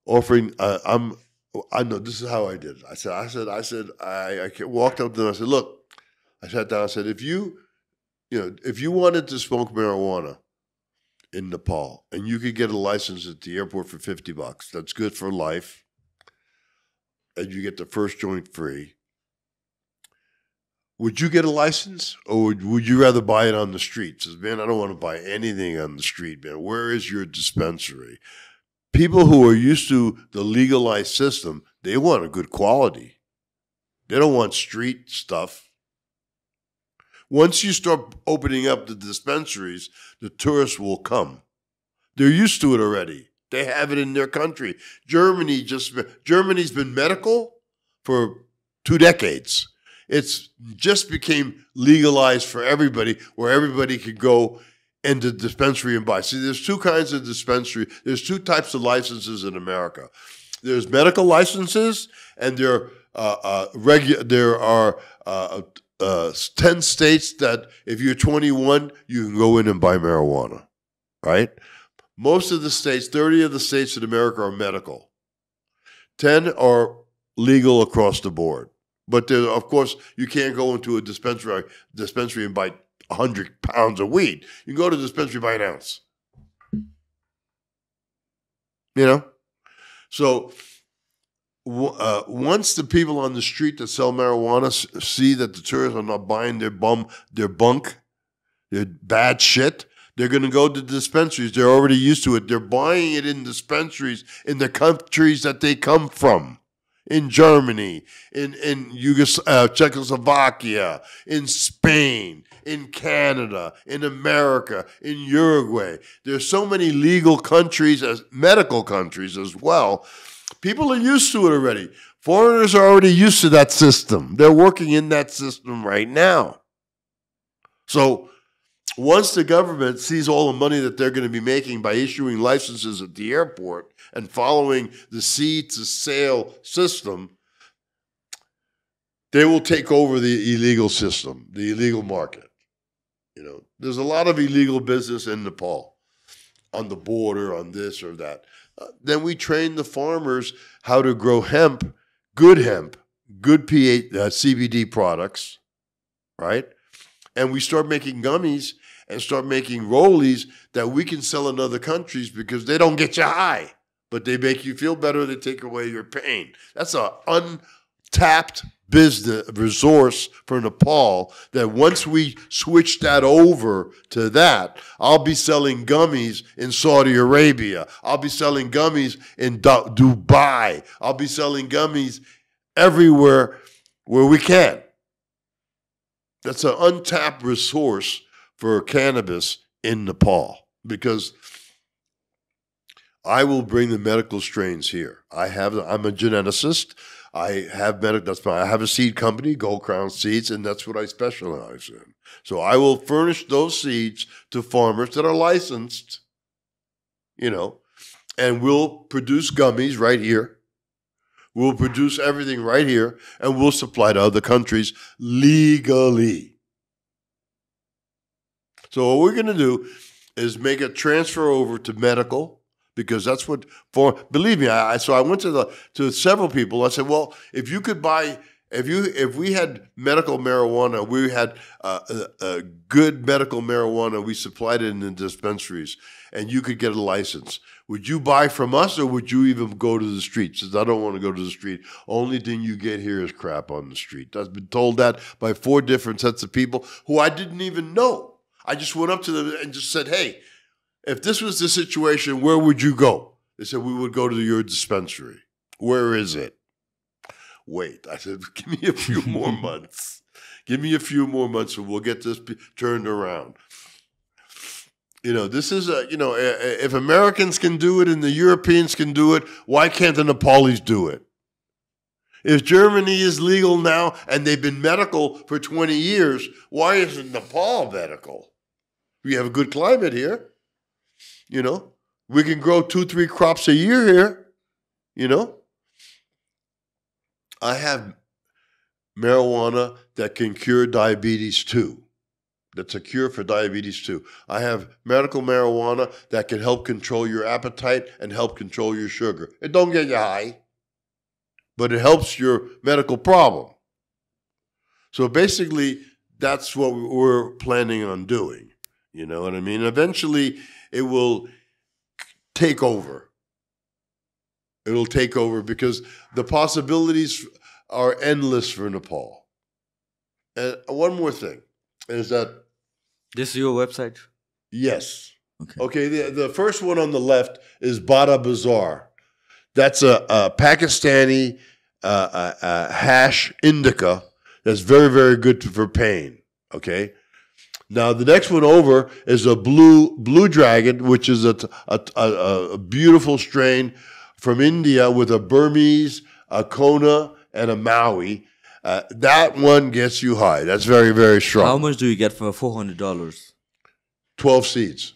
offering, I know this is how I did it. I walked up to them. I said, look, I sat down. I said, if you wanted to smoke marijuana in Nepal and you could get a license at the airport for $50, that's good for life, and you get the first joint free. Would you get a license, or would you rather buy it on the street? Says, man, I don't want to buy anything on the street, man. Where is your dispensary? People who are used to the legalized system, they want a good quality. They don't want street stuff. Once you start opening up the dispensaries, the tourists will come. They're used to it already. They have it in their country. Germany's been medical for 2 decades. It's just became legalized for everybody, where everybody could go into the dispensary and buy. See, there's 2 kinds of dispensary. There's 2 types of licenses in America. There's medical licenses, and there are 10 states that if you're 21, you can go in and buy marijuana, right? Most of the states, 30 of the states in America are medical. 10 are legal across the board. But there, of course, you can't go into a dispensary and buy 100 pounds of weed. You can go to the dispensary and buy an ounce. You know? So once the people on the street that sell marijuana see that the tourists are not buying their bunk, their bad shit, they're going to go to dispensaries. They're already used to it. They're buying it in dispensaries in the countries that they come from. In Germany, in Czechoslovakia, in Spain, in Canada, in America, in Uruguay. There's so many legal countries, as medical countries as well. People are used to it already. Foreigners are already used to that system. They're working in that system right now. So once the government sees all the money that they're going to be making by issuing licenses at the airport and following the seed to sale system, they will take over the illegal system, the illegal market. You know, there's a lot of illegal business in Nepal, on the border, on this or that. Then we train the farmers how to grow hemp, good CBD products, right? And we start making gummies and start making rollies that we can sell in other countries because they don't get you high, but they make you feel better. They take away your pain. That's an untapped business resource for Nepal that once we switch that over to that, I'll be selling gummies in Saudi Arabia. I'll be selling gummies in Dubai. I'll be selling gummies everywhere where we can. That's an untapped resource for cannabis in Nepal because I will bring the medical strains here. I'm a geneticist. I have I have a seed company, Gold Crown Seeds, and that's what I specialize in. So I will furnish those seeds to farmers that are licensed, you know, and we'll produce gummies right here. We'll produce everything right here, and we'll supply to other countries legally. So what we're going to do is make a transfer over to medical, because that's what believe me. So I went to several people. I said, well, if you could buy, if we had medical marijuana, we had a good medical marijuana, we supplied it in the dispensaries, and you could get a license. Would you buy from us, or would you even go to the street? Says, I don't want to go to the street. Only thing you get here is crap on the street. I've been told that by 4 different sets of people who I didn't even know. I just went up to them and just said, hey, if this was the situation, where would you go? They said, we would go to your dispensary. Where is it? Wait. I said, give me a few more months. Give me a few more months and we'll get this turned around. You know, this is if Americans can do it and the Europeans can do it, why can't the Nepalis do it? If Germany is legal now and they've been medical for 20 years, why isn't Nepal medical? We have a good climate here. You know, we can grow 2-3 crops a year here. You know, I have marijuana that can cure diabetes too. That's a cure for diabetes too. I have medical marijuana that can help control your appetite and help control your sugar. It don't get you high, but it helps your medical problem. So basically, that's what we're planning on doing. You know what I mean? Eventually, it will take over. It'll take over because the possibilities are endless for Nepal. And one more thing is that... This is your website? Yes. Okay, the first one on the left is Bada Bazaar. That's a Pakistani hash indica that's very, very good for pain. Okay? Now, the next one over is a blue dragon, which is a beautiful strain from India with a Burmese, a Kona, and a Maui. That one gets you high. That's very, very strong. How much do you get for $400? 12 seeds.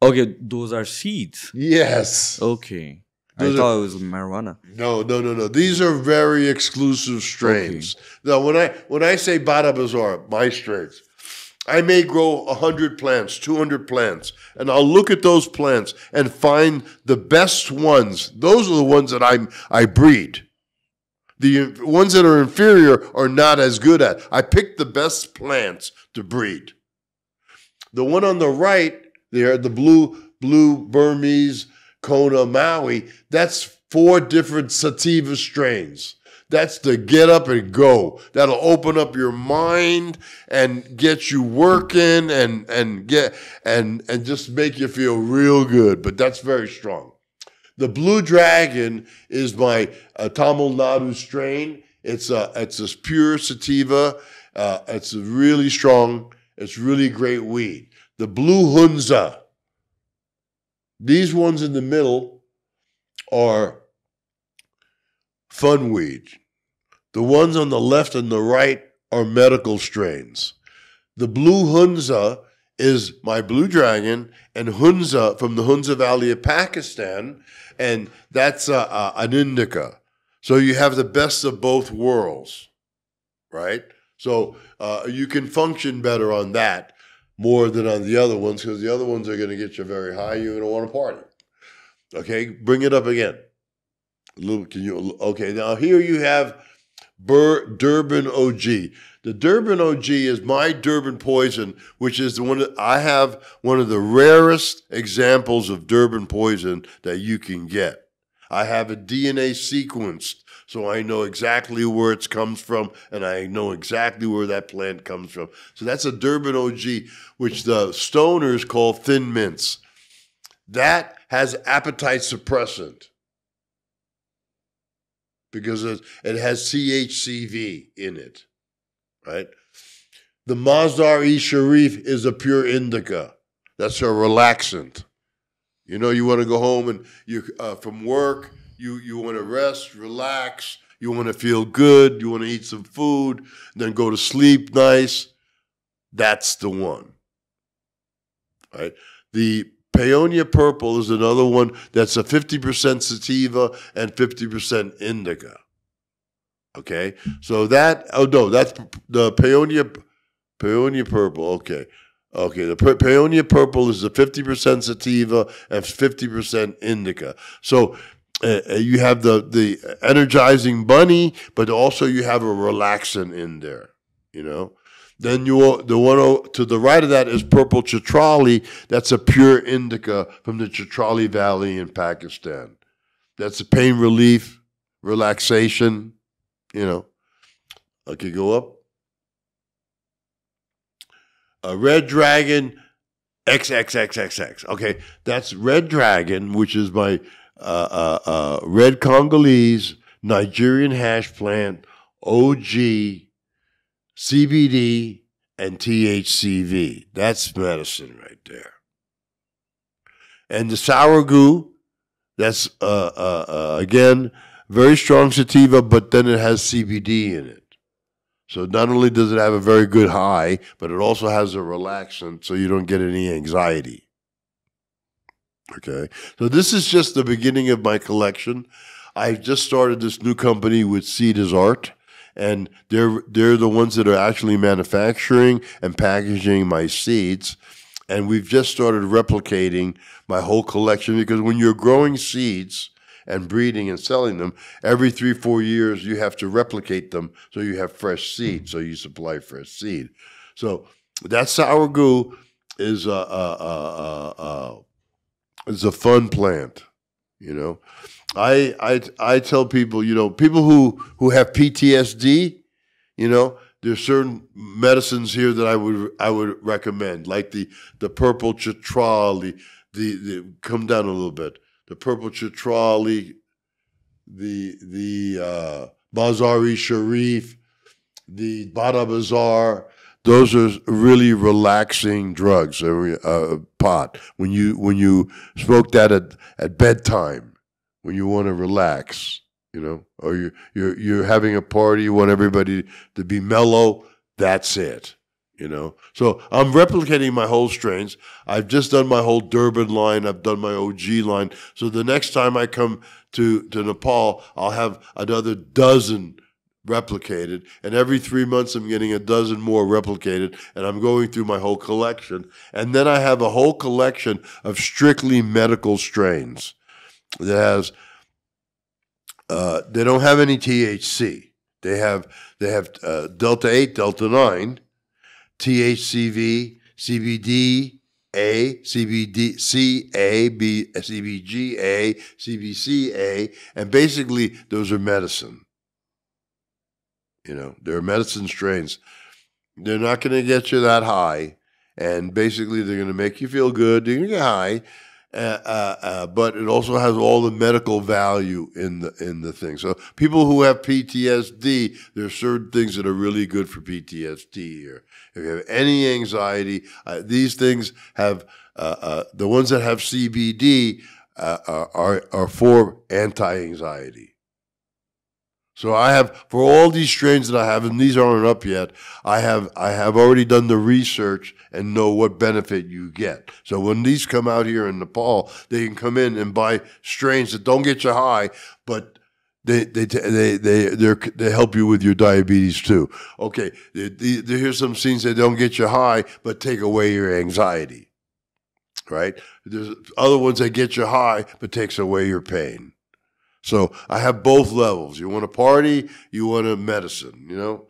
Okay, those are seeds? Yes. Okay. I thought it was marijuana. No. These are very exclusive strains. Okay. Now, when I say Bada Bazaar, my strains, I may grow 100 plants, 200 plants, and I'll look at those plants and find the best ones. Those are the ones that I breed. The ones that are inferior are not as good at. I pick the best plants to breed. The one on the right there, the blue Burmese, Kona, Maui, that's 4 different sativa strains. That's the get up and go. That'll open up your mind and get you working and just make you feel real good. But that's very strong. The Blue Dragon is my Tamil Nadu strain. It's a pure sativa. It's really strong. It's really great weed. The Blue Hunza. These ones in the middle are fun weed. The ones on the left and the right are medical strains. The Blue Hunza is my Blue Dragon, and Hunza from the Hunza Valley of Pakistan, and that's an indica. So you have the best of both worlds, right? So you can function better on that more than on the other ones, because the other ones are going to get you very high. You're going to want to party. Okay, bring it up again. Okay, now here you have Durban OG. The Durban OG is my Durban poison, which is the one that I have one of the rarest examples of Durban poison that you can get. I have a DNA sequenced, so I know exactly where it comes from, and I know exactly where that plant comes from. So that's a Durban OG, which the stoners call thin mints. That has appetite suppressant because it has CHCV in it, right? The Mazar-e-Sharif is a pure indica. That's a relaxant. You know, you want to go home and you from work, you want to rest, relax, you want to feel good, you want to eat some food, then go to sleep nice. That's the one, right? The Paonia Purple is another one that's a 50% sativa and 50% indica. Okay, so that, oh no, that's the Paonia Purple, okay. Okay, the Paonia Purple is the 50% sativa and 50% indica. So you have the energizing bunny, but also you have a relaxant in there, you know. Then the one to the right of that is Purple Chitrali. That's a pure indica from the Chitrali Valley in Pakistan. That's a pain relief, relaxation, you know. Okay, go up. Red Dragon XXXXX. Okay, that's Red Dragon, which is my red Congolese Nigerian hash plant, OG, CBD, and THCV. That's medicine right there. And the sour goo, that's again very strong sativa, but then it has CBD in it. So not only does it have a very good high, but it also has a relaxant, so you don't get any anxiety. Okay, so this is just the beginning of my collection. I've just started this new company with Seed is Art, and they're the ones that are actually manufacturing and packaging my seeds. And we've just started replicating my whole collection, because when you're growing seeds and breeding and selling them, every 3-4 years you have to replicate them so you have fresh seed, so you supply fresh seed. So that sour goo is a fun plant, you know. I tell people, you know, people who have PTSD, you know, there's certain medicines here that I would recommend, like the Purple Chitrali, the come down a little bit. The Purple Chitrali, the Mazar-e-Sharif, the Bada Bazaar. Those are really relaxing drugs. Pot when you smoke that at bedtime, when you want to relax, you know, or you're having a party, you want everybody to be mellow. That's it. You know, so I'm replicating my whole strains. I've just done my whole Durban line. I've done my OG line. So the next time I come to Nepal, I'll have another dozen replicated. And every 3 months, I'm getting a dozen more replicated. And I'm going through my whole collection. And then I have a whole collection of strictly medical strains that has, they don't have any THC. They have Delta 8, Delta 9, THCV, CBD, A, CBD, C, A, B, CBG, A, CBC, A, and basically those are medicine. You know, they're medicine strains. They're not going to get you that high, and basically they're going to make you feel good. They're going to get high, but it also has all the medical value in the thing. So people who have PTSD, there are certain things that are really good for PTSD here. If you have any anxiety, these things have, the ones that have CBD are for anti-anxiety. So I have, for all these strains that I have, and these aren't up yet, I have already done the research and know what benefit you get. So when these come out here in Nepal, they can come in and buy strains that don't get you high, but they help you with your diabetes too. Okay, here's some things that don't get you high, but take away your anxiety. Right? There's other ones that get you high, but takes away your pain. So I have both levels. You want to party, you want a medicine, you know.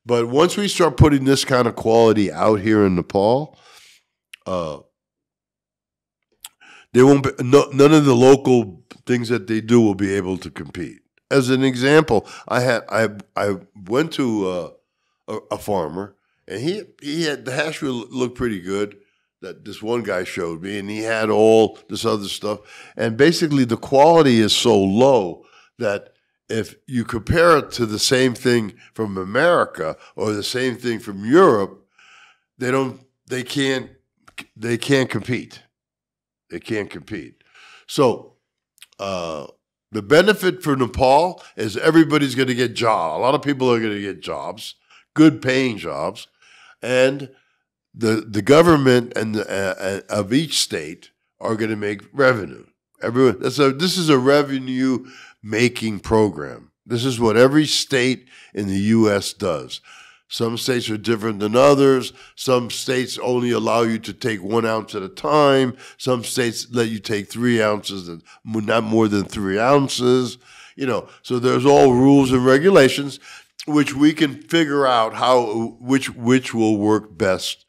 But once we start putting this kind of quality out here in Nepal, they won't be, none of the local things that they do will be able to compete. As an example, I went to a farmer, and he had the hash looked pretty good that this one guy showed me, and he had all this other stuff. And basically the quality is so low that if you compare it to the same thing from America or the same thing from Europe, they can't compete. They can't compete. So the benefit for Nepal is everybody's going to get jobs. A lot of people are going to get jobs, good paying jobs, and the government and of each state are going to make revenue. This is a revenue making program. This is what every state in the U.S. does. Some states are different than others. Some states only allow you to take 1 ounce at a time. Some states let you take 3 ounces, and not more than 3 ounces. You know, so there's all rules and regulations, which we can figure out which will work best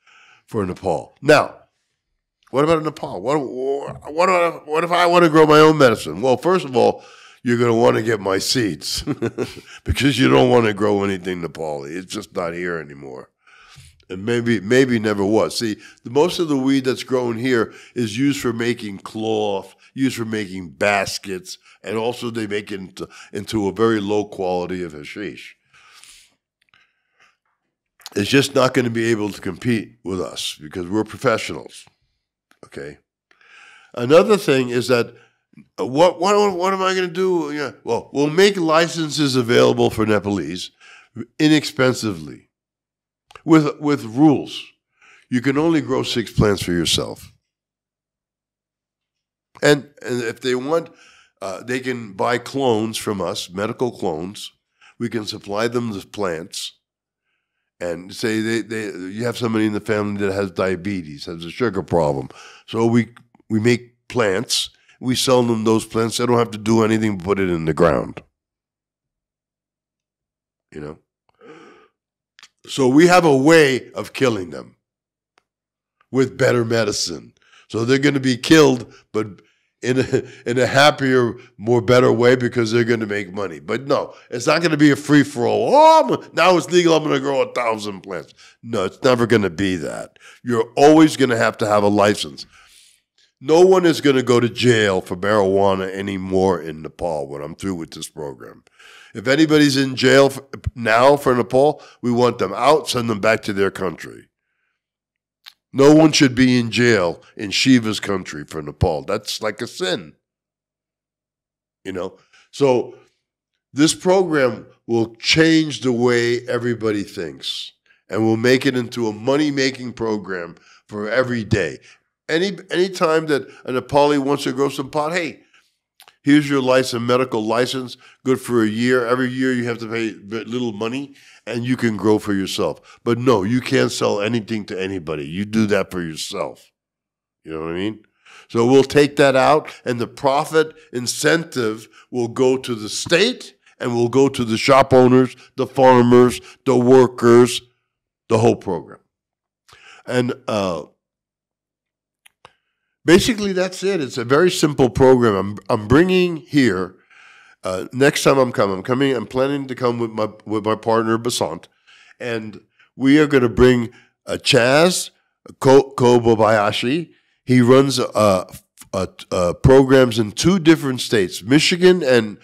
for Nepal. Now, what about Nepal? What if I want to grow my own medicine? Well, first of all, you're going to want to get my seeds because you don't want to grow anything Nepali. It's just not here anymore. And maybe never was. See, most of the weed that's grown here is used for making cloth, used for making baskets, and also they make it into a very low quality of hashish. It's just not going to be able to compete with us because we're professionals. Okay. Another thing is that what am I going to do? Yeah. Well, we'll make licenses available for Nepalese inexpensively with rules. You can only grow 6 plants for yourself. And if they want, they can buy clones from us, medical clones. We can supply them the plants. And say you have somebody in the family that has diabetes, has a sugar problem. So we make plants. We sell them those plants. They don't have to do anything but put it in the ground. You know? So we have a way of killing them with better medicine. So they're going to be killed, but in a happier, more better way because they're going to make money. But no, it's not going to be a free-for-all. Oh, now it's legal, I'm going to grow 1,000 plants. No, it's never going to be that. You're always going to have a license. No one is going to go to jail for marijuana anymore in Nepal when I'm through with this program. If anybody's in jail now for Nepal, we want them out, send them back to their country. No one should be in jail in Shiva's country for Nepal. That's like a sin. You know? So this program will change the way everybody thinks and will make it into a money-making program for every day. Any time that a Nepali wants to grow some pot, hey, here's your license, medical license, good for a year. Every year you have to pay little money, and you can grow for yourself. But no, you can't sell anything to anybody. You do that for yourself. You know what I mean? So we'll take that out, and the profit incentive will go to the state, and will go to the shop owners, the farmers, the workers, the whole program. And basically, that's it. It's a very simple program. I'm bringing here. Next time I'm planning to come with my partner Basant, and we are going to bring Chaz Kobayashi. He runs programs in 2 different states, Michigan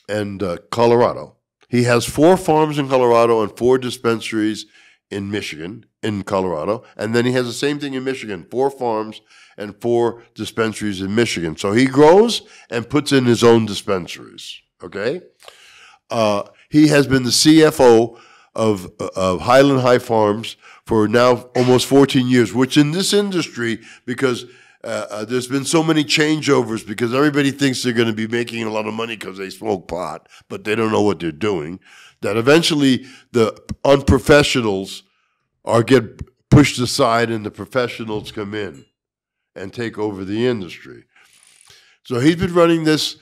and Colorado. He has 4 farms in Colorado and 4 dispensaries in Michigan, in Colorado, and then he has the same thing in Michigan, 4 farms and 4 dispensaries in Michigan. So he grows and puts in his own dispensaries, okay? He has been the CFO of Highland High Farms for now almost 14 years, which in this industry, because there's been so many changeovers because everybody thinks they're going to be making a lot of money because they smoke pot, but they don't know what they're doing, that eventually the unprofessionals get pushed aside and the professionals come in and take over the industry. So he's been running this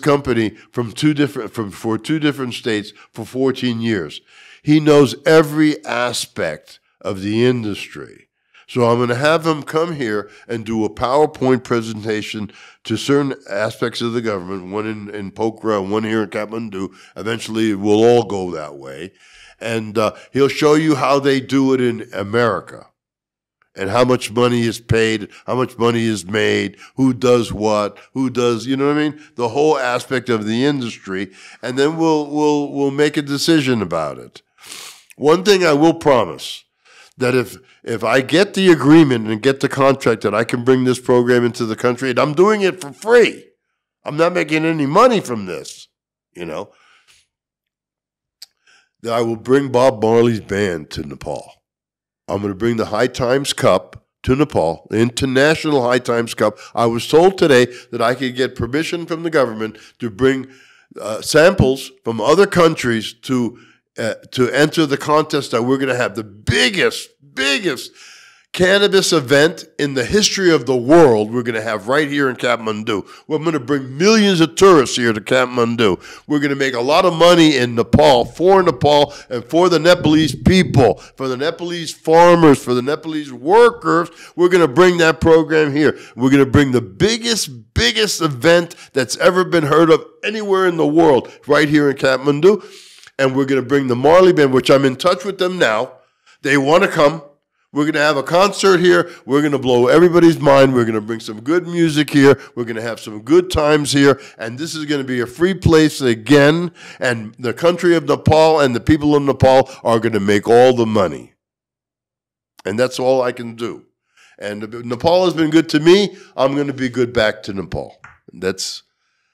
company for two different states for 14 years. He knows every aspect of the industry. So I'm going to have him come here and do a PowerPoint presentation to certain aspects of the government, one in Pokhara and one here in Kathmandu. Eventually, we'll all go that way. And he'll show you how they do it in America and how much money is paid, how much money is made, who does what, who does, you know what I mean? The whole aspect of the industry. And then we'll make a decision about it. One thing I will promise, that if I get the agreement and get the contract that I can bring this program into the country, and I'm doing it for free, I'm not making any money from this, you know, that I will bring Bob Marley's band to Nepal. I'm going to bring the High Times Cup to Nepal, the International High Times Cup. I was told today that I could get permission from the government to bring samples from other countries to enter the contest that we're going to have, the biggest cannabis event in the history of the world we're going to have right here in Kathmandu. We're going to bring millions of tourists here to Kathmandu. We're going to make a lot of money in Nepal, and for the Nepalese people, for the Nepalese farmers, for the Nepalese workers. We're going to bring that program here. We're going to bring the biggest event that's ever been heard of anywhere in the world right here in Kathmandu. And we're going to bring the Marley Band, which I'm in touch with them now. They want to come. We're going to have a concert here. We're going to blow everybody's mind. We're going to bring some good music here. We're going to have some good times here. And this is going to be a free place again. And the country of Nepal and the people of Nepal are going to make all the money. And that's all I can do. And Nepal has been good to me. I'm going to be good back to Nepal. That's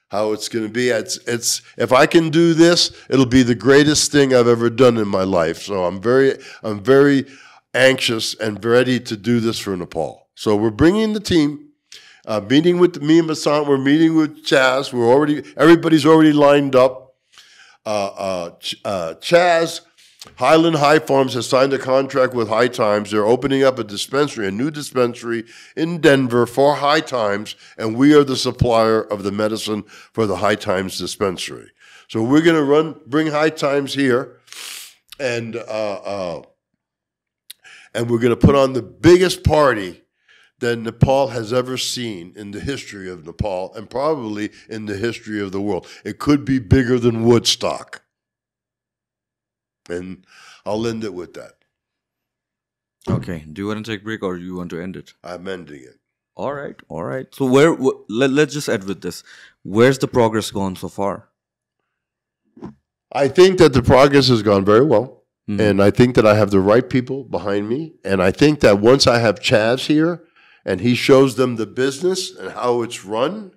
how it's going to be. It's if I can do this, it'll be the greatest thing I've ever done in my life. So I'm very anxious and ready to do this for Nepal. So we're bringing the team, meeting with me and Basant. We're meeting with Chaz. Everybody's already lined up. Chaz, Highland High Farms has signed a contract with High Times. They're opening up a new dispensary in Denver for High Times, and we are the supplier of the medicine for the High Times dispensary. So we're going to bring High Times here, and we're going to put on the biggest party that Nepal has ever seen in the history of Nepal, and probably in the history of the world. It could be bigger than Woodstock. And I'll end it with that. Okay. Do you want to take a break or do you want to end it? I'm ending it. All right. So let's just end with this. Where's the progress gone so far? I think that the progress has gone very well. Mm-hmm. And I think that I have the right people behind me. And I think that once I have Chaz here and he shows them the business and how it's run,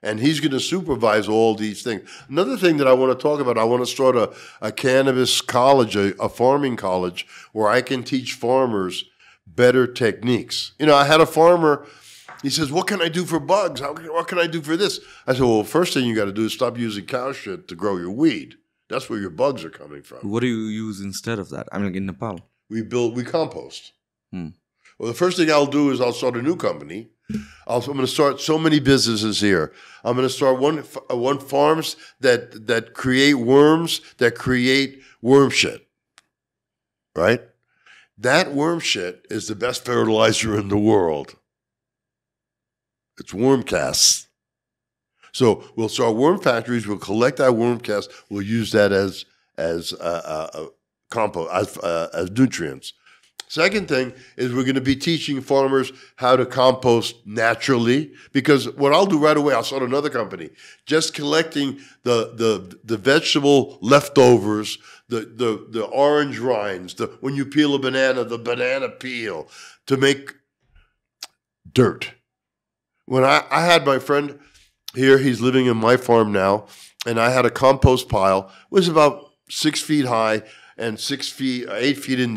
and he's going to supervise all these things. Another thing that I want to talk about, I want to start a cannabis college, a farming college, where I can teach farmers better techniques. You know, I had a farmer, he says, what can I do for bugs? What can I do for this? I said, well, first thing you got to do is stop using cow shit to grow your weed. That's where your bugs are coming from. What do you use instead of that? I mean, like in Nepal. We compost. Well, the first thing I'll do is I'll start a new company. I'm going to start so many businesses here. I'm going to start one farms that create worms, that create worm shit, right? That worm shit is the best fertilizer in the world. It's worm casts. So we'll start worm factories. We'll collect that worm cast. We'll use that as compost, as nutrients. Second thing is we're going to be teaching farmers how to compost naturally, because what I'll do right away, I'll start another company, just collecting the vegetable leftovers, the orange rinds, when you peel a banana, the banana peel, to make dirt. When I had my friend here, he's living in my farm now, and I had a compost pile. It was about 6 feet high and 8 feet in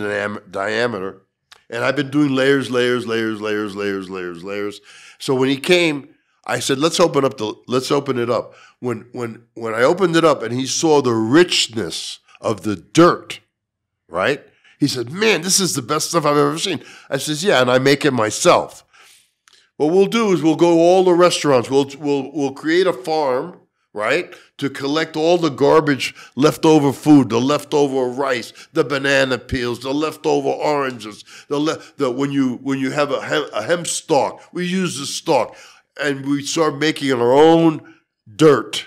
diameter. And I've been doing layers. So when he came, I said, let's open it up. When I opened it up and he saw the richness of the dirt, right? He said, man, this is the best stuff I've ever seen. I says, yeah, and I make it myself. What we'll do is we'll go to all the restaurants. We'll create a farm, right, to collect all the garbage, leftover food, the leftover rice, the banana peels, the leftover oranges, when you have a hemp stalk, we use the stalk, and we start making our own dirt.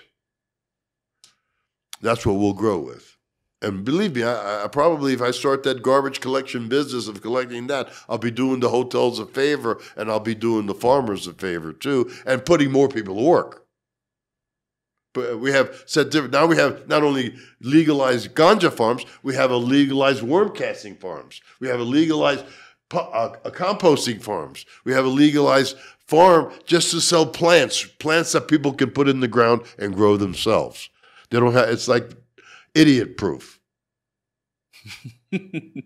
That's what we'll grow with. And believe me, I probably, if I start that garbage collection business of collecting that, I'll be doing the hotels a favor, and I'll be doing the farmers a favor too, and putting more people to work. But we have said different. Now we have not only legalized ganja farms, we have a legalized worm casting farms. We have a legalized composting farms. We have a legalized farm just to sell plants that people can put in the ground and grow themselves. They don't have. It's like idiot proof. Mm-hmm.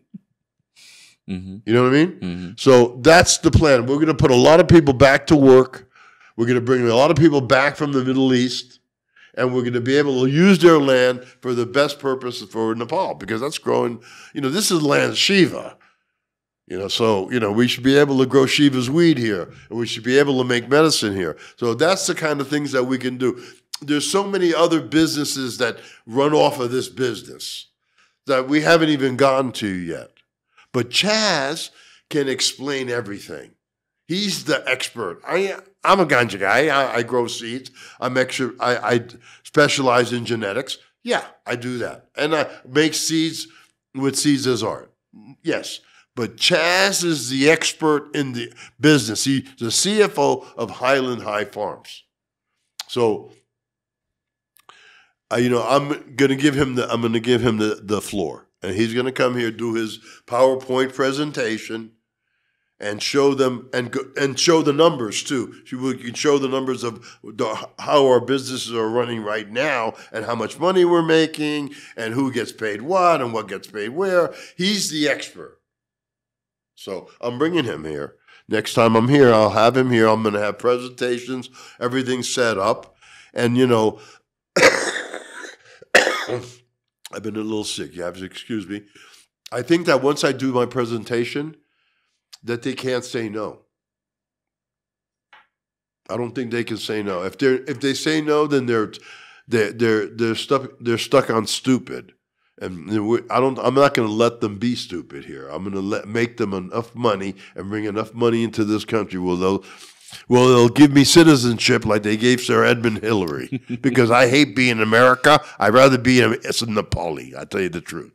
You know what I mean? Mm-hmm. So that's the plan. We're going to put a lot of people back to work. We're going to bring a lot of people back from the Middle East, and we're going to be able to use their land for the best purpose for Nepal, because that's growing. This is land of Shiva. So we should be able to grow Shiva's weed here, and we should be able to make medicine here. So that's the kind of things that we can do. There's so many other businesses that run off of this business that we haven't even gotten to yet. But Chaz can explain everything. He's the expert. I'm a ganja guy. I grow seeds. I specialize in genetics. Yeah, I do that. And I make seeds with seeds as art. Yes. But Chaz is the expert in the business. He's the CFO of Highland High Farms. So I'm going to give him the floor, and he's going to come here, do his PowerPoint presentation, and show them and show the numbers too. We can show the numbers of how our businesses are running right now, and how much money we're making, and who gets paid what, and what gets paid where. He's the expert. So I'm bringing him here. Next time I'm here, I'll have him here. I'm going to have presentations, everything set up, and I've been a little sick. You have to excuse me. I think that once I do my presentation, that they can't say no. I don't think they can say no. If they say no, then they're stuck on stupid. And I'm not going to let them be stupid here. I'm going to make them enough money and bring enough money into this country they'll give me citizenship like they gave Sir Edmund Hillary, because I hate being in America. I'd rather be a Nepali. I tell you the truth.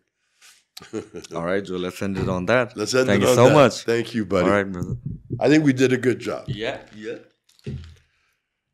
All right, Joe, let's end it on that. Let's end Thank it you on so that. much. Thank you, buddy. All right, brother. I think we did a good job. Yeah.